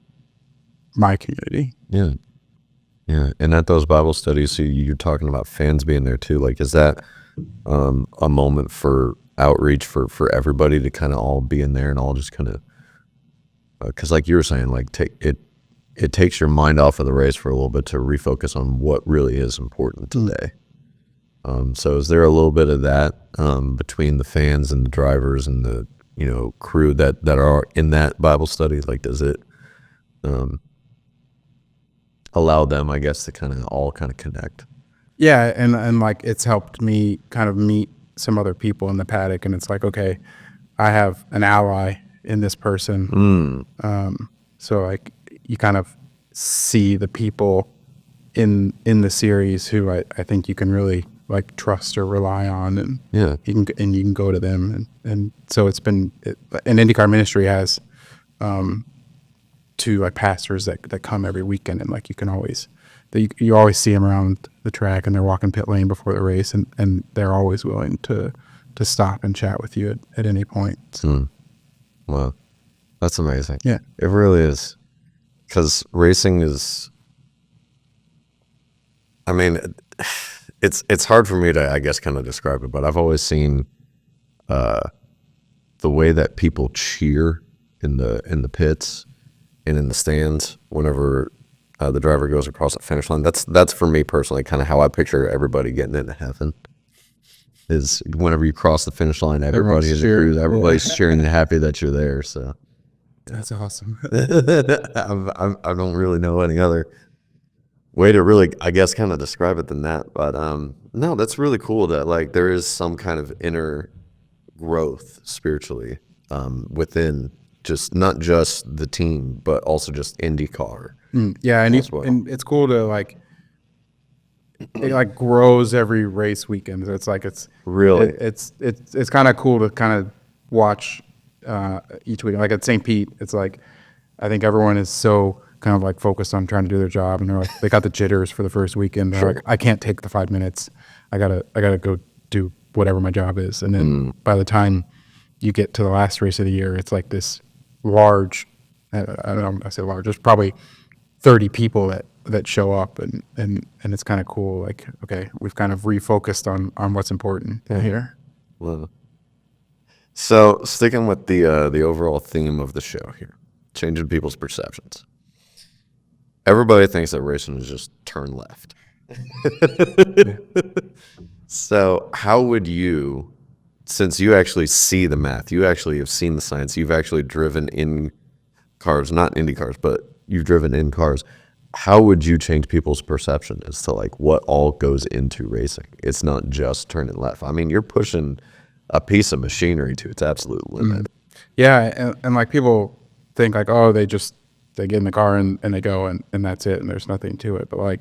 my community? Yeah. Yeah. And at those Bible studies, so you're talking about fans being there too. Like, is that a moment for outreach for everybody to kind of all be in there and all just kind of, because like you were saying, like it takes your mind off of the race for a little bit to refocus on what really is important today. So is there a little bit of that between the fans and the drivers and the crew that are in that Bible study? Like, does it allow them, I guess, to kind of all connect? Yeah, and like it's helped me kind of meet some other people in the paddock, and it's like, okay, I have an ally in this person. So like you kind of see the people in the series who I think you can really like trust or rely on, and you can go to them, and so it's been an IndyCar ministry has 2 like pastors that come every weekend, and like you always see them around the track, and they're walking pit lane before the race, and they're always willing to stop and chat with you at any point. So. Wow, that's amazing. Yeah, it really is, because racing is, I mean, it's hard for me to, I guess, kind of describe it, but I've always seen the way that people cheer in the pits and in the stands whenever the driver goes across the finish line. That's for me personally kind of how I picture everybody getting into heaven. Is whenever you cross the finish line, everybody is cheering. Everybody's cheering and happy that you're there. So that's awesome. I don't really know any other way to really, I guess, kind of describe it than that. But no, that's really cool that like there is some kind of inner growth spiritually within just not just the team, but also just IndyCar. Yeah, and it's cool to like, it like grows every race weekend. So it's like it's kind of cool to kind of watch each week. Like at St. Pete, it's like I think everyone is so kind of like focused on trying to do their job, and they're like they got the jitters for the first weekend. They're like, I can't take the 5 minutes. I gotta go do whatever my job is. And then by the time you get to the last race of the year, it's like this large. I don't know. I say large. There's probably 30 people that show up, and it's kind of cool. Like, okay, we've kind of refocused on what's important here. Well, so sticking with the overall theme of the show here, changing people's perceptions. everybody thinks that racing is just turn left. So how would you, since you actually see the math, you actually have seen the science, you've actually driven in cars, not Indy cars, but you've driven in cars. How would you change people's perception as to like what all goes into racing? It's not just turning left. I mean, you're pushing a piece of machinery to its absolute limit. Yeah, and like people think like, oh, they get in the car and they go and that's it and there's nothing to it. But like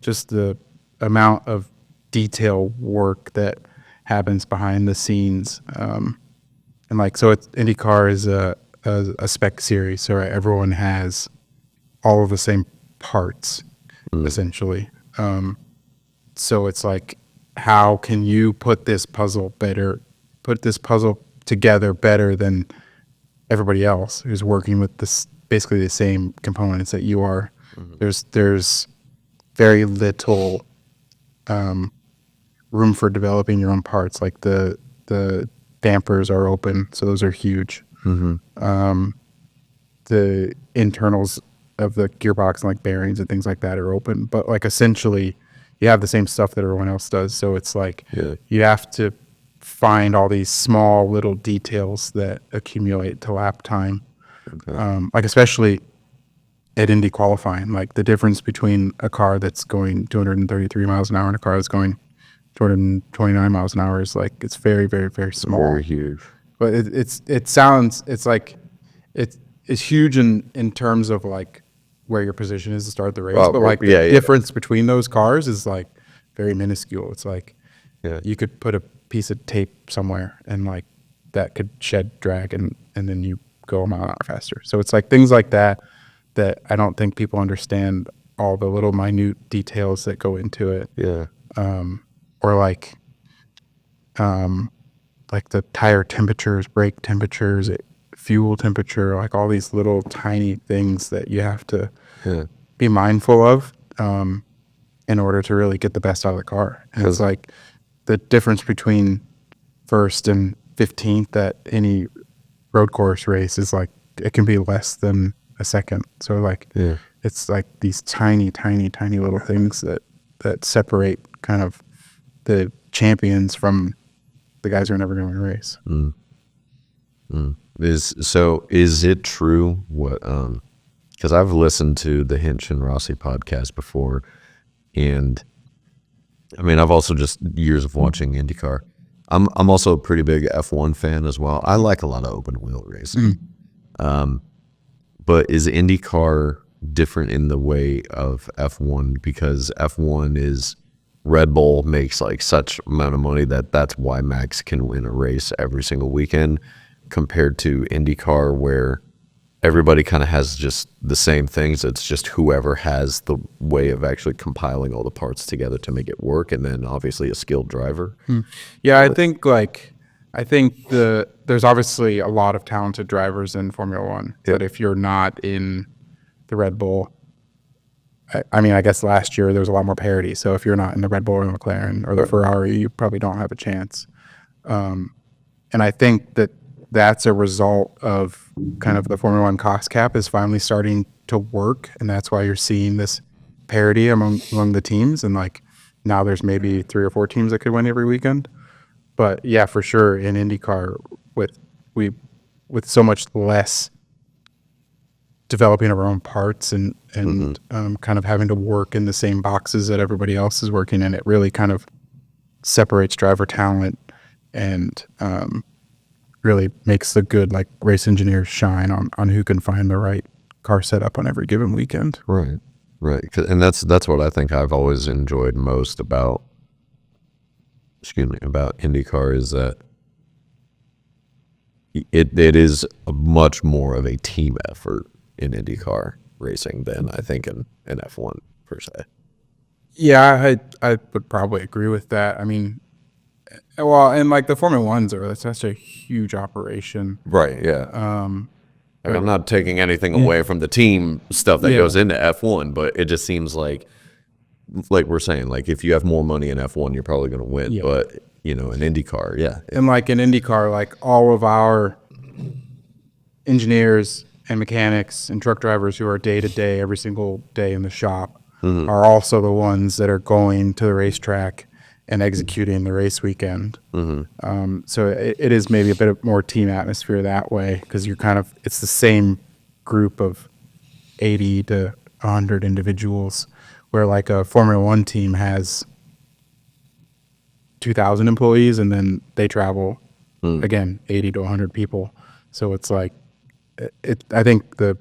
just the amount of detail work that happens behind the scenes. And like so it's IndyCar is a spec series, so everyone has all of the same parts essentially. So it's like, how can you put this puzzle together better than everybody else who's working with this basically the same components that you are? There's very little room for developing your own parts. Like the dampers are open, so those are huge. The internals of the gearbox and like bearings and things like that are open, but like essentially you have the same stuff that everyone else does. So it's like you have to find all these small little details that accumulate to lap time. Like especially at Indy qualifying, like the difference between a car that's going 233 miles an hour and a car that's going 229 miles an hour is like, it's very, very, very small. Very huge. But it's huge in terms of like where your position is to start the race. But like the difference between those cars is like very minuscule. It's like you could put a piece of tape somewhere and like that could shed drag and then you go a mile an hour faster. So it's like things like that I don't think people understand all the little minute details that go into it. Or like the tire temperatures, brake temperatures, fuel temperature, like all these little tiny things that you have to be mindful of in order to really get the best out of the car. And it's like the difference between first and 15th at any road course race is like, it can be less than a second. So like it's like these tiny, tiny, tiny little things that separate kind of the champions from the guys who are never going to race. Is it true what because I've listened to the Hinch and Rossi podcast before, and I mean I've also just years of watching IndyCar. I'm also a pretty big F1 fan as well. I like a lot of open wheel racing. But is IndyCar different in the way of F1 because F1 is Red Bull makes like such amount of money that's why Max can win a race every single weekend, compared to IndyCar where everybody kind of has just the same things. It's just whoever has the way of actually compiling all the parts together to make it work, and then obviously a skilled driver. Yeah, I think there's obviously a lot of talented drivers in Formula One, but if you're not in the Red Bull, I mean, I guess last year there was a lot more parity. So if you're not in the Red Bull or the McLaren or the Ferrari, you probably don't have a chance. And I think that's a result of kind of the Formula One cost cap is finally starting to work, and that's why you're seeing this parity among the teams. And like now there's maybe 3 or 4 teams that could win every weekend. But yeah, for sure in IndyCar with so much less developing of our own parts and kind of having to work in the same boxes that everybody else is working in, it really kind of separates driver talent and really makes the good like race engineers shine on who can find the right car setup on every given weekend. Right. And that's what I think I've always enjoyed most about IndyCar is that it is a much more of a team effort in IndyCar racing than I think in F1 per se. Yeah, I would probably agree with that. I mean, well, and like the Formula Ones that's such a huge operation. Right, yeah. Like I'm not taking anything away from the team stuff that goes into F1, but it just seems like we're saying, like if you have more money in F1, you're probably going to win. Yeah. But, in IndyCar, And like in IndyCar, like all of our engineers and mechanics and truck drivers who are day to day, every single day in the shop, are also the ones that are going to the racetrack and executing the race weekend. So it is maybe a bit more team atmosphere that way, because it's the same group of 80 to 100 individuals, where like a Formula One team has 2,000 employees, and then they travel again 80 to 100 people. So it's like I think the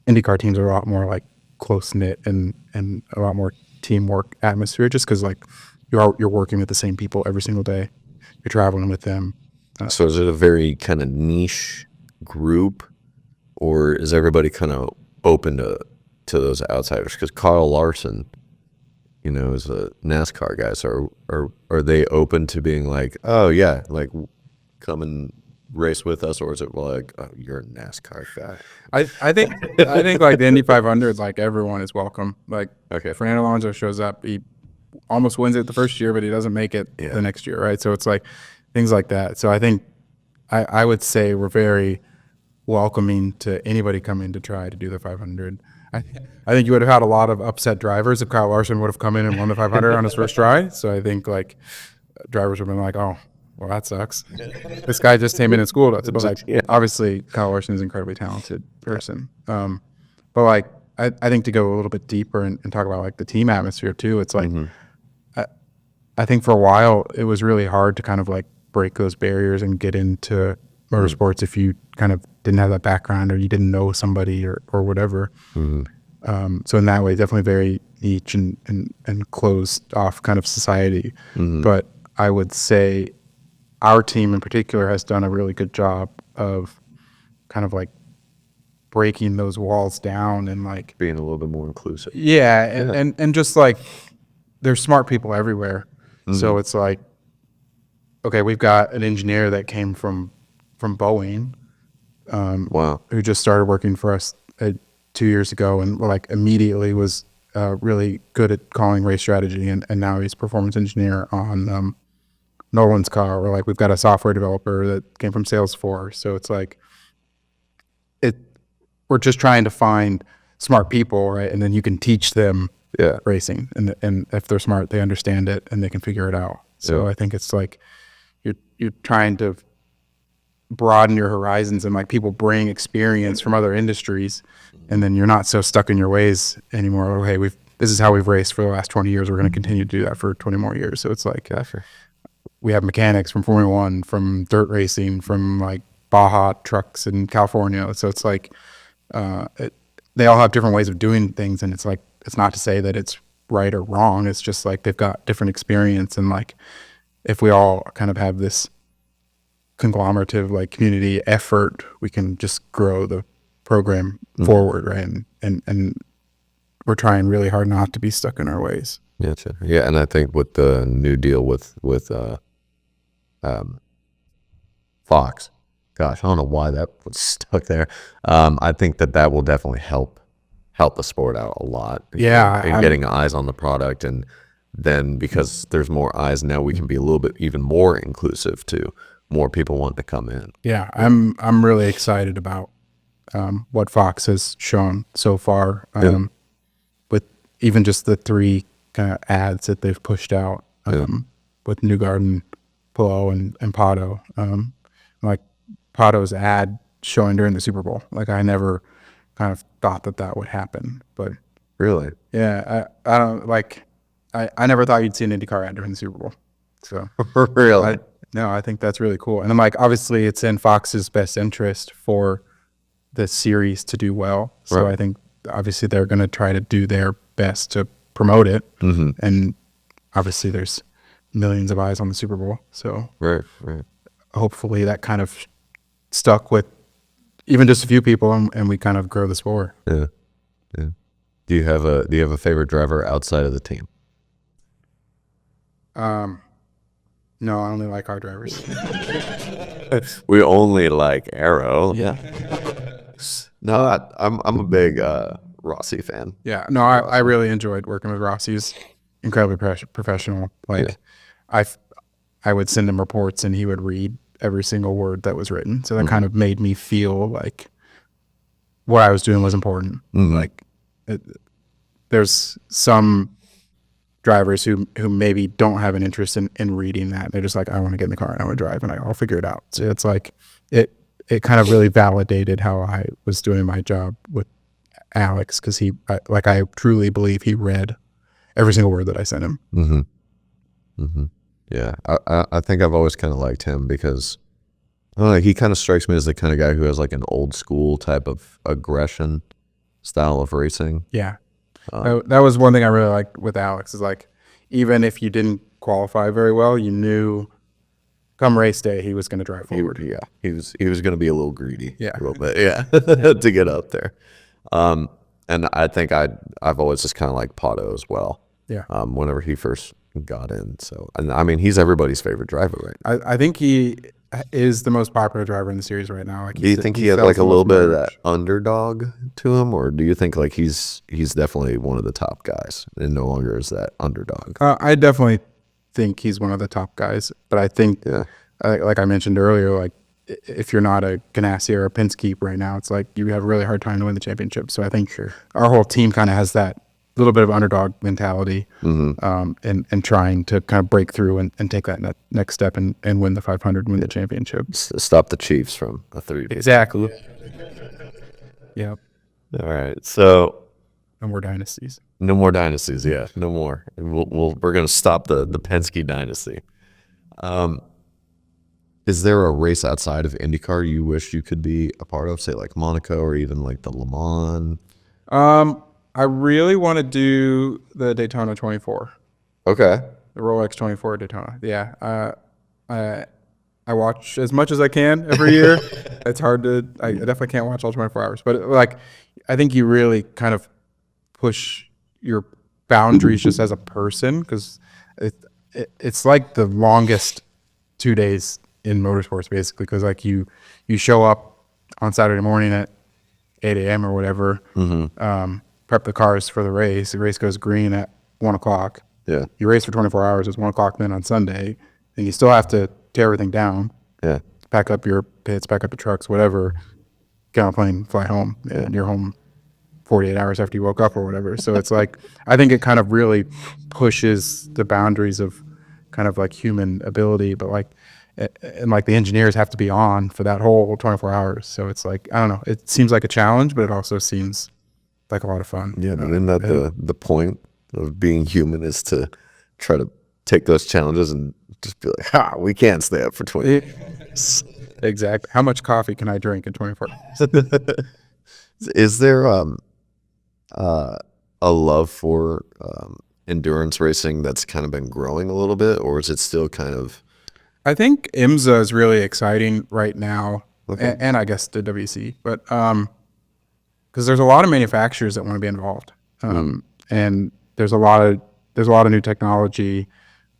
IndyCar teams are a lot more like close knit and a lot more teamwork atmosphere, just because like you're working with the same people every single day. You're traveling with them. So is it a very kind of niche group, or is everybody kind of open to those outsiders? Because Kyle Larson, is a NASCAR guy. So are they open to being like, oh yeah, like come and race with us, or is it like, oh, you're a NASCAR guy? I think like the Indy 500, like everyone is welcome. Like Fernando Alonso shows up, he almost wins it the first year, but he doesn't make it the next year, right? So it's like things like that. So I think I would say we're very welcoming to anybody coming to try to do the 500. I think you would have had a lot of upset drivers if Kyle Larson would have come in and won the 500 on his first try. So I think like drivers would have been like, oh, well, that sucks. This guy just came in and schooled us. But like, obviously, Kyle Larson is an incredibly talented person. But like, I think to go a little bit deeper and talk about like the team atmosphere too, it's like, I think for a while it was really hard to kind of like break those barriers and get into motorsports if you kind of didn't have that background or you didn't know somebody or whatever. So in that way, definitely very niche and closed off kind of society. But I would say our team in particular has done a really good job of kind of like breaking those walls down and like being a little bit more inclusive. And just like there's smart people everywhere. So it's like, okay, we've got an engineer that came from Boeing, who just started working for us 2 years ago, and like immediately was really good at calling race strategy, and now he's performance engineer on Nolan's car. Or like we've got a software developer that came from Salesforce. So it's like we're just trying to find smart people, right? And then you can teach them racing, and if they're smart, they understand it and they can figure it out. So I think it's like you're trying to broaden your horizons, and like people bring experience from other industries, and then you're not so stuck in your ways anymore. Oh, hey, this is how we've raced for the last 20 years. We're going to continue to do that for 20 more years. So it's like we have mechanics from Formula One, from dirt racing, from like Baja trucks in California. So it's like they all have different ways of doing things, and it's like it's not to say that it's right or wrong. It's just like they've got different experience, and like if we all kind of have this conglomerative like community effort, we can just grow the program forward, right? And we're trying really hard not to be stuck in our ways. Yeah, and I think with the new deal with Fox, gosh, I don't know why that was stuck there. I think that will definitely help the sport out a lot. And getting eyes on the product, and then because there's more eyes now, we can be a little bit even more inclusive to more people wanting to come in. Yeah, I'm really excited about what Fox has shown so far, with even just the 3 kind of ads that they've pushed out with Newgarden, Pillow, and Pato. Like Pato's ad showing during the Super Bowl. Like I never kind of thought that would happen, but really, I don't like. I never thought you'd see an IndyCar ad during the Super Bowl. So really. I think that's really cool. And then like obviously it's in Fox's best interest for the series to do well. So I think obviously they're going to try to do their best to promote it. And obviously there's millions of eyes on the Super Bowl. So hopefully that kind of stuck with even just a few people, and we kind of grow the sport. Yeah. Do you have a favorite driver outside of the team? No, I only like our drivers. We only like Arrow. Yeah. No, I'm a big Rossi fan. Yeah. No, I really enjoyed working with Rossi. He's incredibly professional. Like I would send him reports and he would read every single word that was written. So that kind of made me feel like what I was doing was important. Like there's some drivers who maybe don't have an interest in reading that. They're just like, I want to get in the car and I want to drive and I'll figure it out. So it's like it kind of really validated how I was doing my job with Alex, because I truly believe he read every single word that I sent him. Yeah, I think I've always kind of liked him because I don't know, he kind of strikes me as the kind of guy who has like an old school type of aggression style of racing. Yeah. That was one thing I really liked with Alex, is like, even if you didn't qualify very well, you knew come race day he was going to drive forward. He was going to be a little greedy, Yeah. a little bit, to get up there. And I think I've always just kind of liked Pato as well. Yeah. Whenever he first got in, so and I mean he's everybody's favorite driver right now. I think he is the most popular driver in the series right now. Like, do you think he had like a little bit of that underdog to him, or do you think like he's definitely one of the top guys and no longer is that underdog? I definitely think he's one of the top guys, but I think, like I mentioned earlier, like if you're not a Ganassi or a Penske right now, it's like you have a really hard time to win the championship. So I think our whole team kind of has that little bit of underdog mentality, and trying to kind of break through and take that next step and win the 500 and win the championship. Stop the Chiefs from a 3. Exactly. Yep. All right. So no more dynasties. No more dynasties. Yeah, no more. We're going to stop the Penske dynasty. Is there a race outside of IndyCar you wish you could be a part of, say like Monaco or even like the Le Mans? I really want to do the Daytona 24. Okay. The Rolex 24 Daytona. Yeah. I watch as much as I can every year. It's hard to, I definitely can't watch all 24 hours, but like, I think you really kind of push your boundaries just as a person, because it's like the longest 2 days in motorsports, basically, because like you show up on Saturday morning at 8 a.m. or whatever, prep the cars for the race. The race goes green at 1 o'clock. Yeah. You race for 24 hours. It's 1 o'clock then on Sunday, and you still have to tear everything down. Yeah. Pack up your pits, pack up your trucks, whatever. Get on a plane, fly home, and you're home 48 hours after you woke up or whatever. So it's like, I think it kind of really pushes the boundaries of kind of like human ability, but like, and like the engineers have to be on for that whole 24 hours. So it's like, I don't know, it seems like a challenge, but it also seems like a lot of fun. Yeah, but isn't that the point of being human, is to try to take those challenges and just be like, we can't stay up for 20 hours. Exactly. How much coffee can I drink in 24 hours? Is there a love for endurance racing that's kind of been growing a little bit, or is it still kind of? I think IMSA is really exciting right now, and I guess the WC, but because there's a lot of manufacturers that want to be involved, and there's a lot of new technology,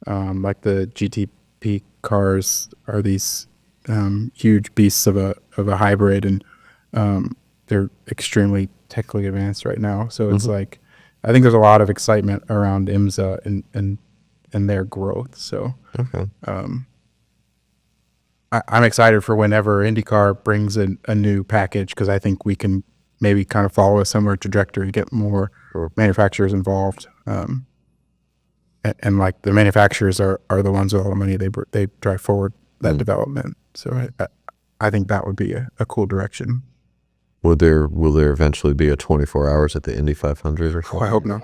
like the GTP cars are these huge beasts of a hybrid, and they're extremely technically advanced right now. So it's like, I think there's a lot of excitement around IMSA and their growth. So I'm excited for whenever IndyCar brings a new package, because I think we can maybe kind of follow a similar trajectory, get more manufacturers involved. And like the manufacturers are the ones with all the money, they drive forward that development. So I think that would be a cool direction. Will there eventually be a 24 hours at the Indy 500 or something? Oh, I hope not.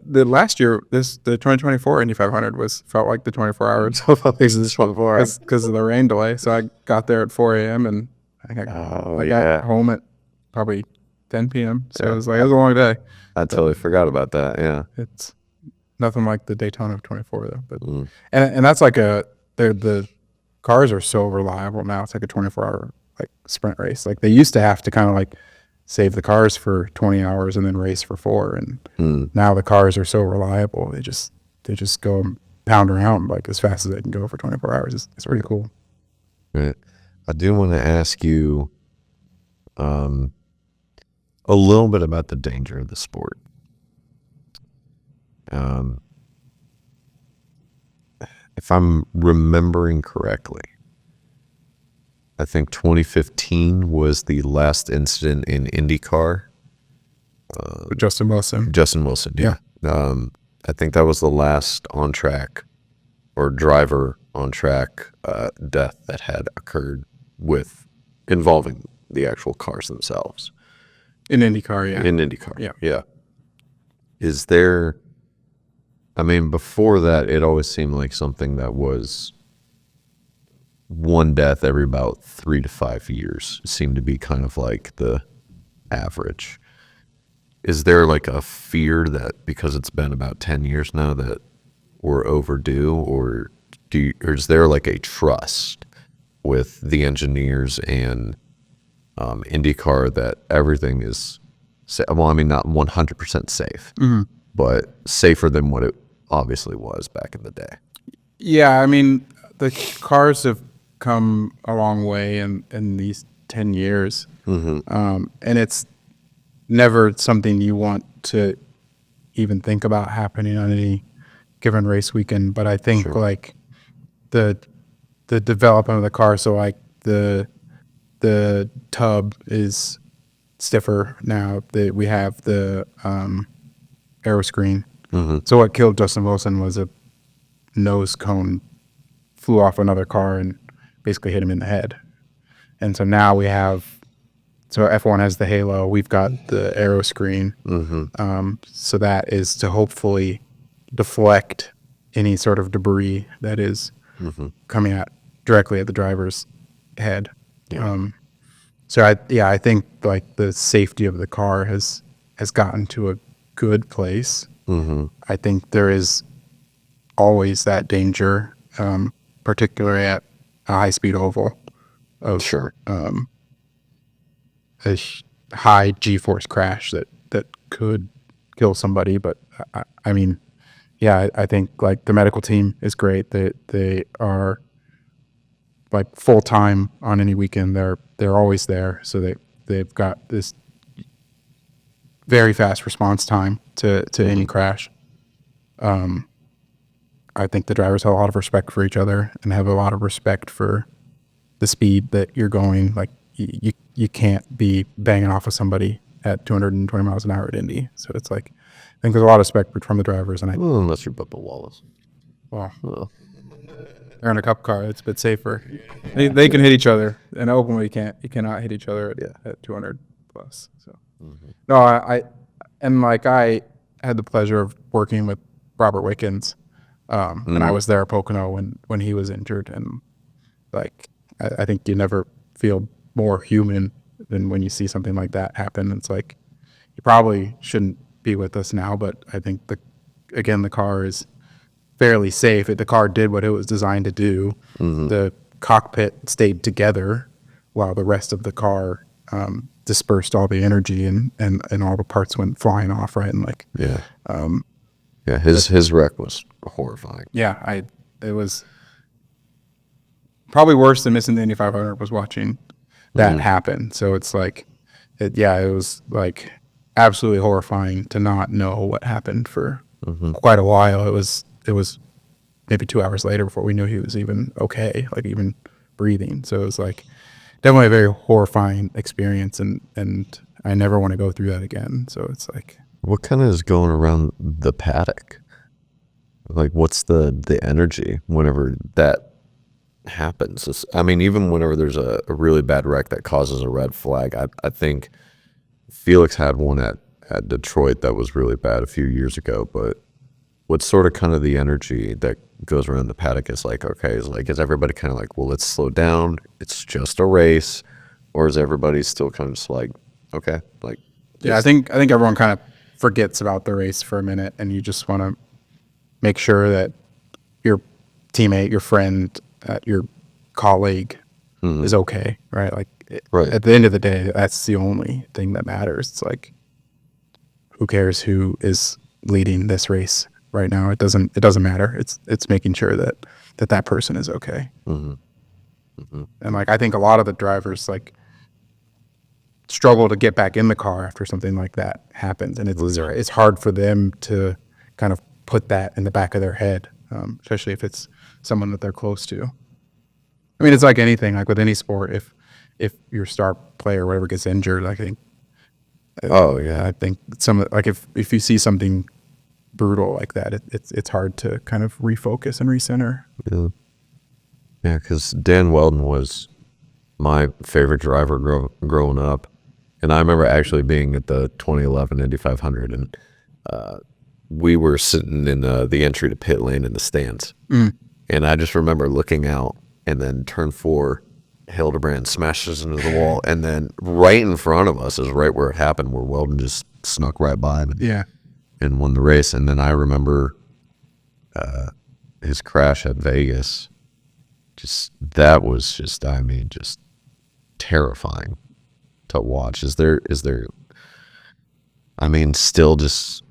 The last year, the 2024 Indy 500 felt like the 24 hours. Because of the rain delay. So I got there at 4 a.m. and I got home at probably 10 p.m. So it was a long day. I totally forgot about that. Yeah, it's nothing like the Daytona 24 though. But and that's like the cars are so reliable now. It's like a 24-hour like sprint race. Like they used to have to kind of like save the cars for 20 hours and then race for 4, and now the cars are so reliable. They just go and pound around like as fast as they can go for 24 hours. It's pretty cool. Right. I do want to ask you a little bit about the danger of the sport. If I'm remembering correctly, I think 2015 was the last incident in IndyCar. Justin Wilson. Justin Wilson, yeah. I think that was the last on track or driver on track death that had occurred with involving the actual cars themselves. In IndyCar, yeah. In IndyCar, Yeah. yeah. Is there, I mean, before that, it always seemed like something that was one death every about 3 to 5 years. It seemed to be kind of like the average. Is there like a fear that because it's been about 10 years now that we're overdue, or or is there like a trust with the engineers and IndyCar that everything is well, I mean, not 100% safe, but safer than what it obviously was back in the day? Yeah, I mean, the cars have come a long way in these 10 years. And it's never something you want to even think about happening on any given race weekend. But I think like the development of the car, so like the tub is stiffer now. We have the aero screen. So what killed Justin Wilson was a nose cone flew off another car and basically hit him in the head. And so now we have, so F1 has the halo, we've got the aero screen. So that is to hopefully deflect any sort of debris that is coming directly at the driver's head. So I think like the safety of the car has gotten to a good place. I think there is always that danger, particularly at a high-speed oval, of a high G-force crash that could kill somebody. But I mean, yeah, I think like the medical team is great. They are like full time on any weekend. They're always there. So they've got this very fast response time to any crash. I think the drivers have a lot of respect for each other and have a lot of respect for the speed that you're going. Like you can't be banging off with somebody at 220 miles an hour at Indy. So it's like, I think there's a lot of respect from the drivers. And Well, unless you're Bubba Wallace. They're in a cup car. It's a bit safer. They can hit each other, and openly you cannot hit each other at 200 plus. So no, I had the pleasure of working with Robert Wickens, and I was there at Pocono when he was injured, and like I think you never feel more human than when you see something like that happen. It's like he probably shouldn't be with us now, but I think the car is fairly safe. The car did what it was designed to do. The cockpit stayed together while the rest of the car dispersed all the energy and all the parts went flying off, right? And like his wreck was horrifying. Yeah, it was probably worse than missing the Indy 500 was watching that happen. So it's like it was like absolutely horrifying to not know what happened for quite a while. It was maybe 2 hours later before we knew he was even okay, like even breathing. So it was like definitely a very horrifying experience, and I never want to go through that again. So it's like, what kind of is going around the paddock? Like, what's the energy whenever that happens? I mean, even whenever there's a really bad wreck that causes a red flag, I think Felix had one at Detroit that was really bad a few years ago, but what's sort of kind of the energy that goes around the paddock is like, okay, is everybody kind of like, well, let's slow down, it's just a race, or is everybody still kind of just like, okay, like, I think everyone kind of forgets about the race for a minute, and you just want to make sure that your teammate, your friend, your colleague is okay, right? Like at the end of the day, that's the only thing that matters. It's like, who cares who is leading this race right now? It doesn't matter. It's making sure that person is okay. And like, I think a lot of the drivers like struggle to get back in the car after something like that happens, and it's hard for them to kind of put that in the back of their head, especially if it's someone that they're close to. I mean, it's like anything, like with any sport. If your star player or whatever gets injured, I think. Oh yeah, I think like if you see something brutal like that, it's hard to kind of refocus and recenter. yeah, yeah. Because Dan Weldon was my favorite driver growing up, and I remember actually being at the 2011 Indy 500, and we were sitting in the entry to pit lane in the stands, and I just remember looking out, and then turn 4, Hildebrand smashes into the wall, and then right in front of us is right where it happened, where Weldon just snuck right by him and won the race. And then I remember his crash at Vegas. That was just terrifying to watch. Is there? I mean, still just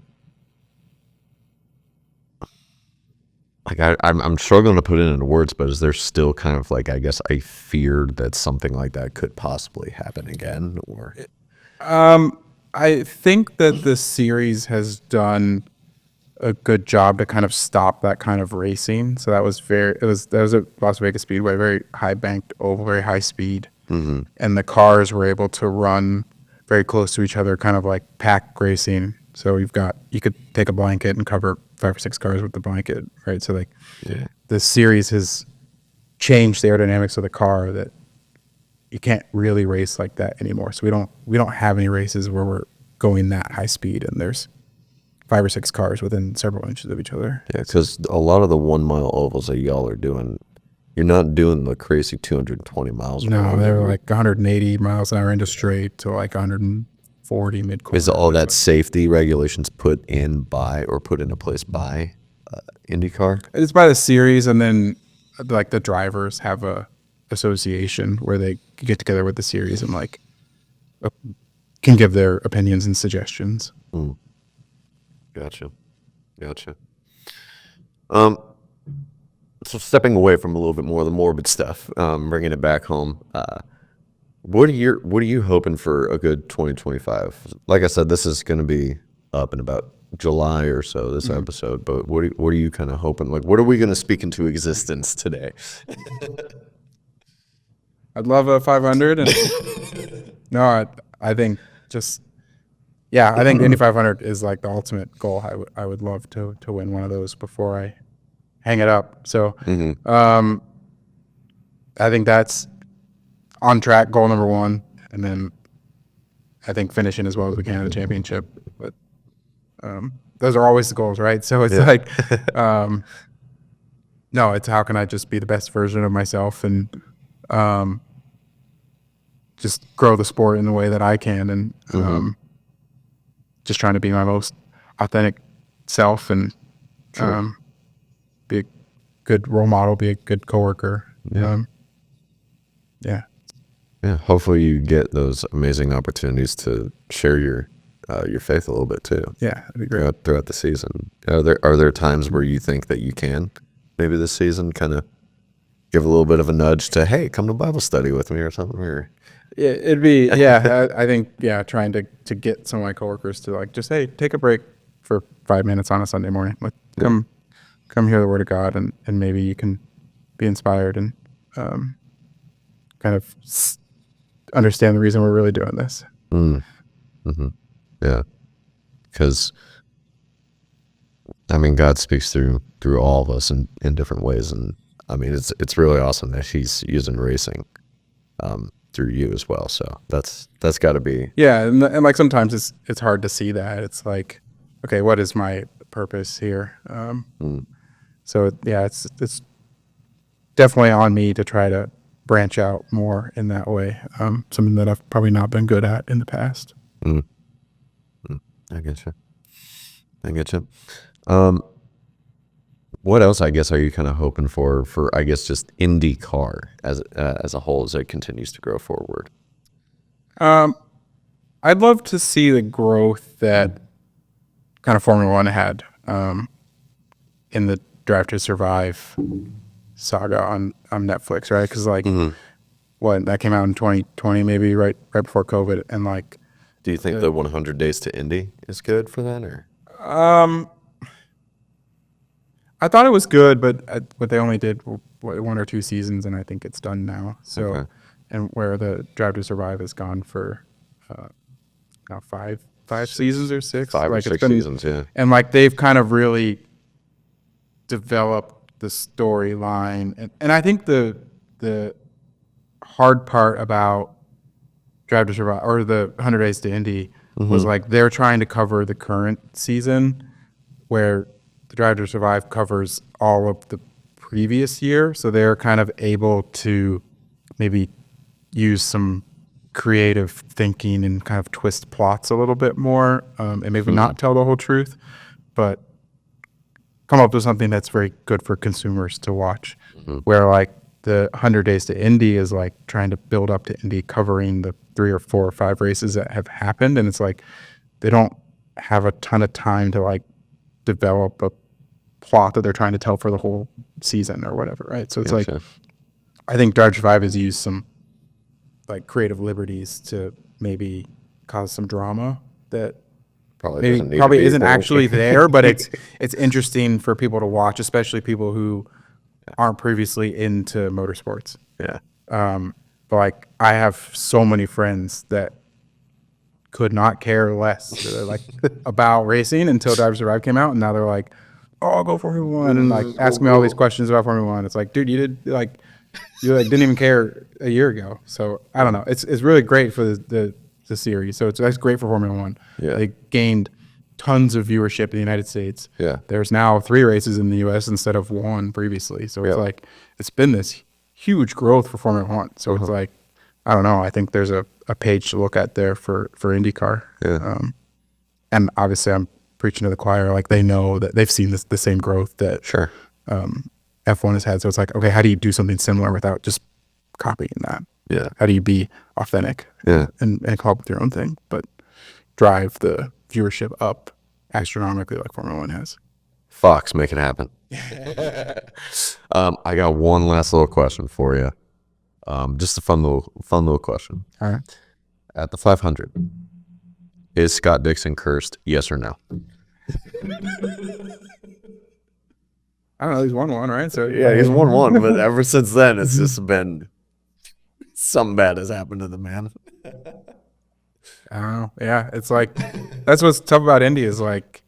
like I'm struggling to put it into words, but is there still kind of like, I guess, I feared that something like that could possibly happen again? Or I think that the series has done a good job to kind of stop that kind of racing. So that was a Las Vegas Speedway, very high banked oval, very high speed, and the cars were able to run very close to each other, kind of like pack racing. So you could take a blanket and cover 5 or 6 cars with the blanket, right? So like the series has changed the aerodynamics of the car that you can't really race like that anymore. So we don't have any races where we're going that high speed and there's 5 or 6 cars within several inches of each other. yeah, because a lot of the 1 mile ovals that y'all are doing, you're not doing the crazy 220 miles. No, they were like 180 miles an hour into straight to like 140 mid corner. Is all that safety regulations put into place by IndyCar? It's by the series, and then like the drivers have a association where they get together with the series and like can give their opinions and suggestions. Gotcha. So stepping away from a little bit more of the morbid stuff, bringing it back home. What are you hoping for a good 2025? Like I said, this is going to be up in about July or so, this episode. But what are you kind of hoping? Like, what are we going to speak into existence today? I'd love a 500, and no, I think I think Indy 500 is like the ultimate goal. I would love to win one of those before I hang it up. So, I think that's on track, goal number 1, and then I think finishing as well as we can in the championship. But those are always the goals, right? So it's like, no, it's how can I just be the best version of myself and just grow the sport in the way that I can, and just trying to be my most authentic self and be a good role model, be a good coworker. Yeah, hopefully you get those amazing opportunities to share your faith a little bit too. Yeah, that'd be great. Throughout the season. Are there times where you think that you can maybe this season kind of give a little bit of a nudge to, hey, come to Bible study with me or something? Or Yeah, it'd be I think trying to get some of my coworkers to like just, hey, take a break for 5 minutes on a Sunday morning. Like, come hear the Word of God, and maybe you can be inspired and kind of understand the reason we're really doing this. Yeah, because I mean, God speaks through all of us in different ways, and I mean, it's really awesome that He's using racing through you as well. So that's got to be and like sometimes it's hard to see that. It's like, okay, what is my purpose here? So it's definitely on me to try to branch out more in that way. Something that I've probably not been good at in the past. I get you. What else, I guess, are you kind of hoping for I guess just IndyCar as a whole as it continues to grow forward? I'd love to see the growth that kind of Formula One had in the Drive to Survive saga on Netflix, right? Because like, what, that came out in 2020, maybe right before COVID, and like. Do you think the 100 Days to Indy is good for that, or? I thought it was good, but they only did one or two seasons, and I think it's done now. So, Okay. and where the Drive to Survive has gone for now five seasons or six, 5 or like 6 it's been, seasons, yeah. and like they've kind of really developed the storyline, and I think the hard part about Drive to Survive or the 100 Days to Indy was like they're trying to cover the current season, where the Drive to Survive covers all of the previous year, so they're kind of able to maybe use some creative thinking and kind of twist plots a little bit more, and maybe not tell the whole truth, but come up with something that's very good for consumers to watch. Where like the 100 Days to Indy is like trying to build up to Indy, covering the 3 or 4 or 5 races that have happened, and it's like they don't have a ton of time to like develop a plot that they're trying to tell for the whole season or whatever, right? So it's like I think Drive to Survive has used some like creative liberties to maybe cause some drama that probably isn't actually there, but it's interesting for people to watch, especially people who aren't previously into motorsports. Yeah. But like I have so many friends that could not care less like about racing until Drive to Survive came out, and now they're like, "Oh, I'll go Formula One," and like ask me all these questions about Formula One. It's like, dude, you didn't even care a year ago. So I don't know. It's really great for the series. So that's great for Formula One. Yeah. They gained tons of viewership in the United States. Yeah. There's now 3 races in the U.S. instead of 1 previously. So it's like it's been this huge growth for Formula One. So it's like, I don't know. I think there's a page to look at there for IndyCar. Yeah. And obviously I'm preaching to the choir. Like they know that they've seen the same growth that F1 has had. So it's like, okay, how do you do something similar without just copying that? Yeah. How do you be authentic? Yeah. And come up with your own thing, but drive the viewership up astronomically like Formula One has. Fox, make it happen. I got one last little question for you. Just a fun little question. All right. At the 500, is Scott Dixon cursed? Yes or no? I don't know. He's won one, right? So Yeah, he's won one, but ever since then, it's just been something bad has happened to the man. I don't know. Yeah, it's like that's what's tough about Indy is like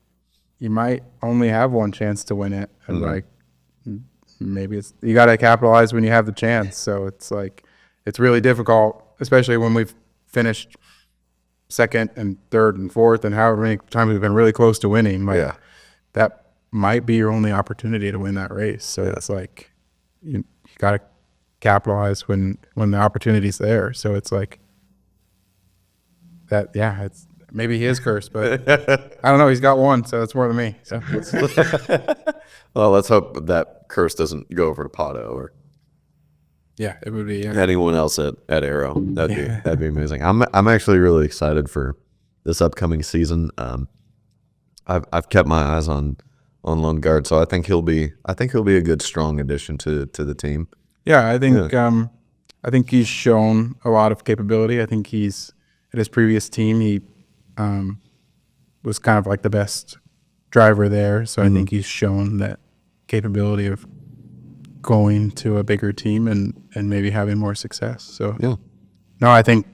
you might only have one chance to win it, and like maybe it's you got to capitalize when you have the chance. So it's like it's really difficult, especially when we've finished second and third and fourth, and however many times we've been really close to winning. Like that might be your only opportunity to win that race. So it's like you got to capitalize when the opportunity's there. So it's like that. Yeah, it's maybe he is cursed, but I don't know. He's got one, so it's more than me. So Well, let's hope that curse doesn't go over to Pato or yeah, it would be anyone else at Arrow. That'd be amazing. I'm actually really excited for this upcoming season. I've kept my eyes on Lundgaard, so I think he'll be a good strong addition to the team. Yeah, I think he's shown a lot of capability. I think he's at his previous team he was kind of like the best driver there. So I think he's shown that capability of going to a bigger team and maybe having more success. So no, I think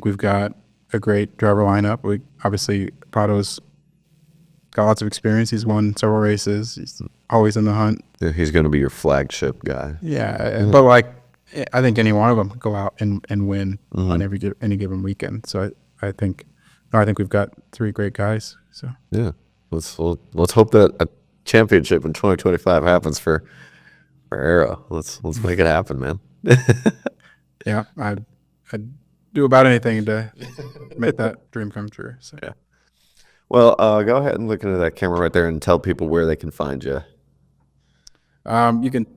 we've got a great driver lineup. We obviously Pato's got lots of experience. He's won several races. He's always in the hunt. Yeah, he's going to be your flagship guy. Yeah, but like I think any one of them could go out and win on any given weekend. So I think we've got 3 great guys. So yeah, let's hope that a championship in 2025 happens for Arrow. Let's make it happen, man. Yeah, I'd do about anything to make that dream come true. So yeah. Well, go ahead and look into that camera right there and tell people where they can find you. You can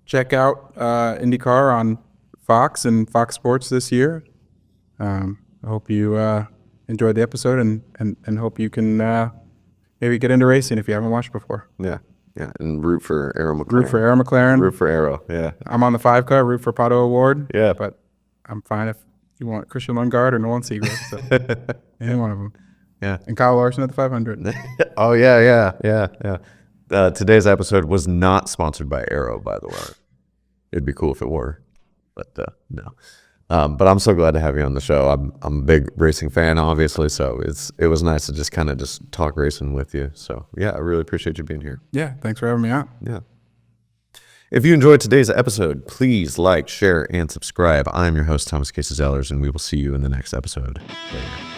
check out IndyCar on Fox and Fox Sports this year. I hope you enjoyed the episode and hope you can maybe get into racing if you haven't watched before. Yeah, and root for Arrow McLaren. Root for Arrow McLaren. Root for Arrow, yeah. I'm on the 5 car, root for Pato Award. Yeah. But I'm fine if you want Christian Lundgaard or Nolan Seagrove. So any one of them. Yeah. And Kyle Larson at the 500. Oh, yeah. Today's episode was not sponsored by Arrow, by the way. It'd be cool if it were, but no. But I'm so glad to have you on the show. I'm a big racing fan, obviously, so it was nice to just kind of just talk racing with you. So yeah, I really appreciate you being here. Yeah, thanks for having me on. Yeah. If you enjoyed today's episode, please like, share, and subscribe. I'm your host, Thomas Casey Zellers, and we will see you in the next episode. Later.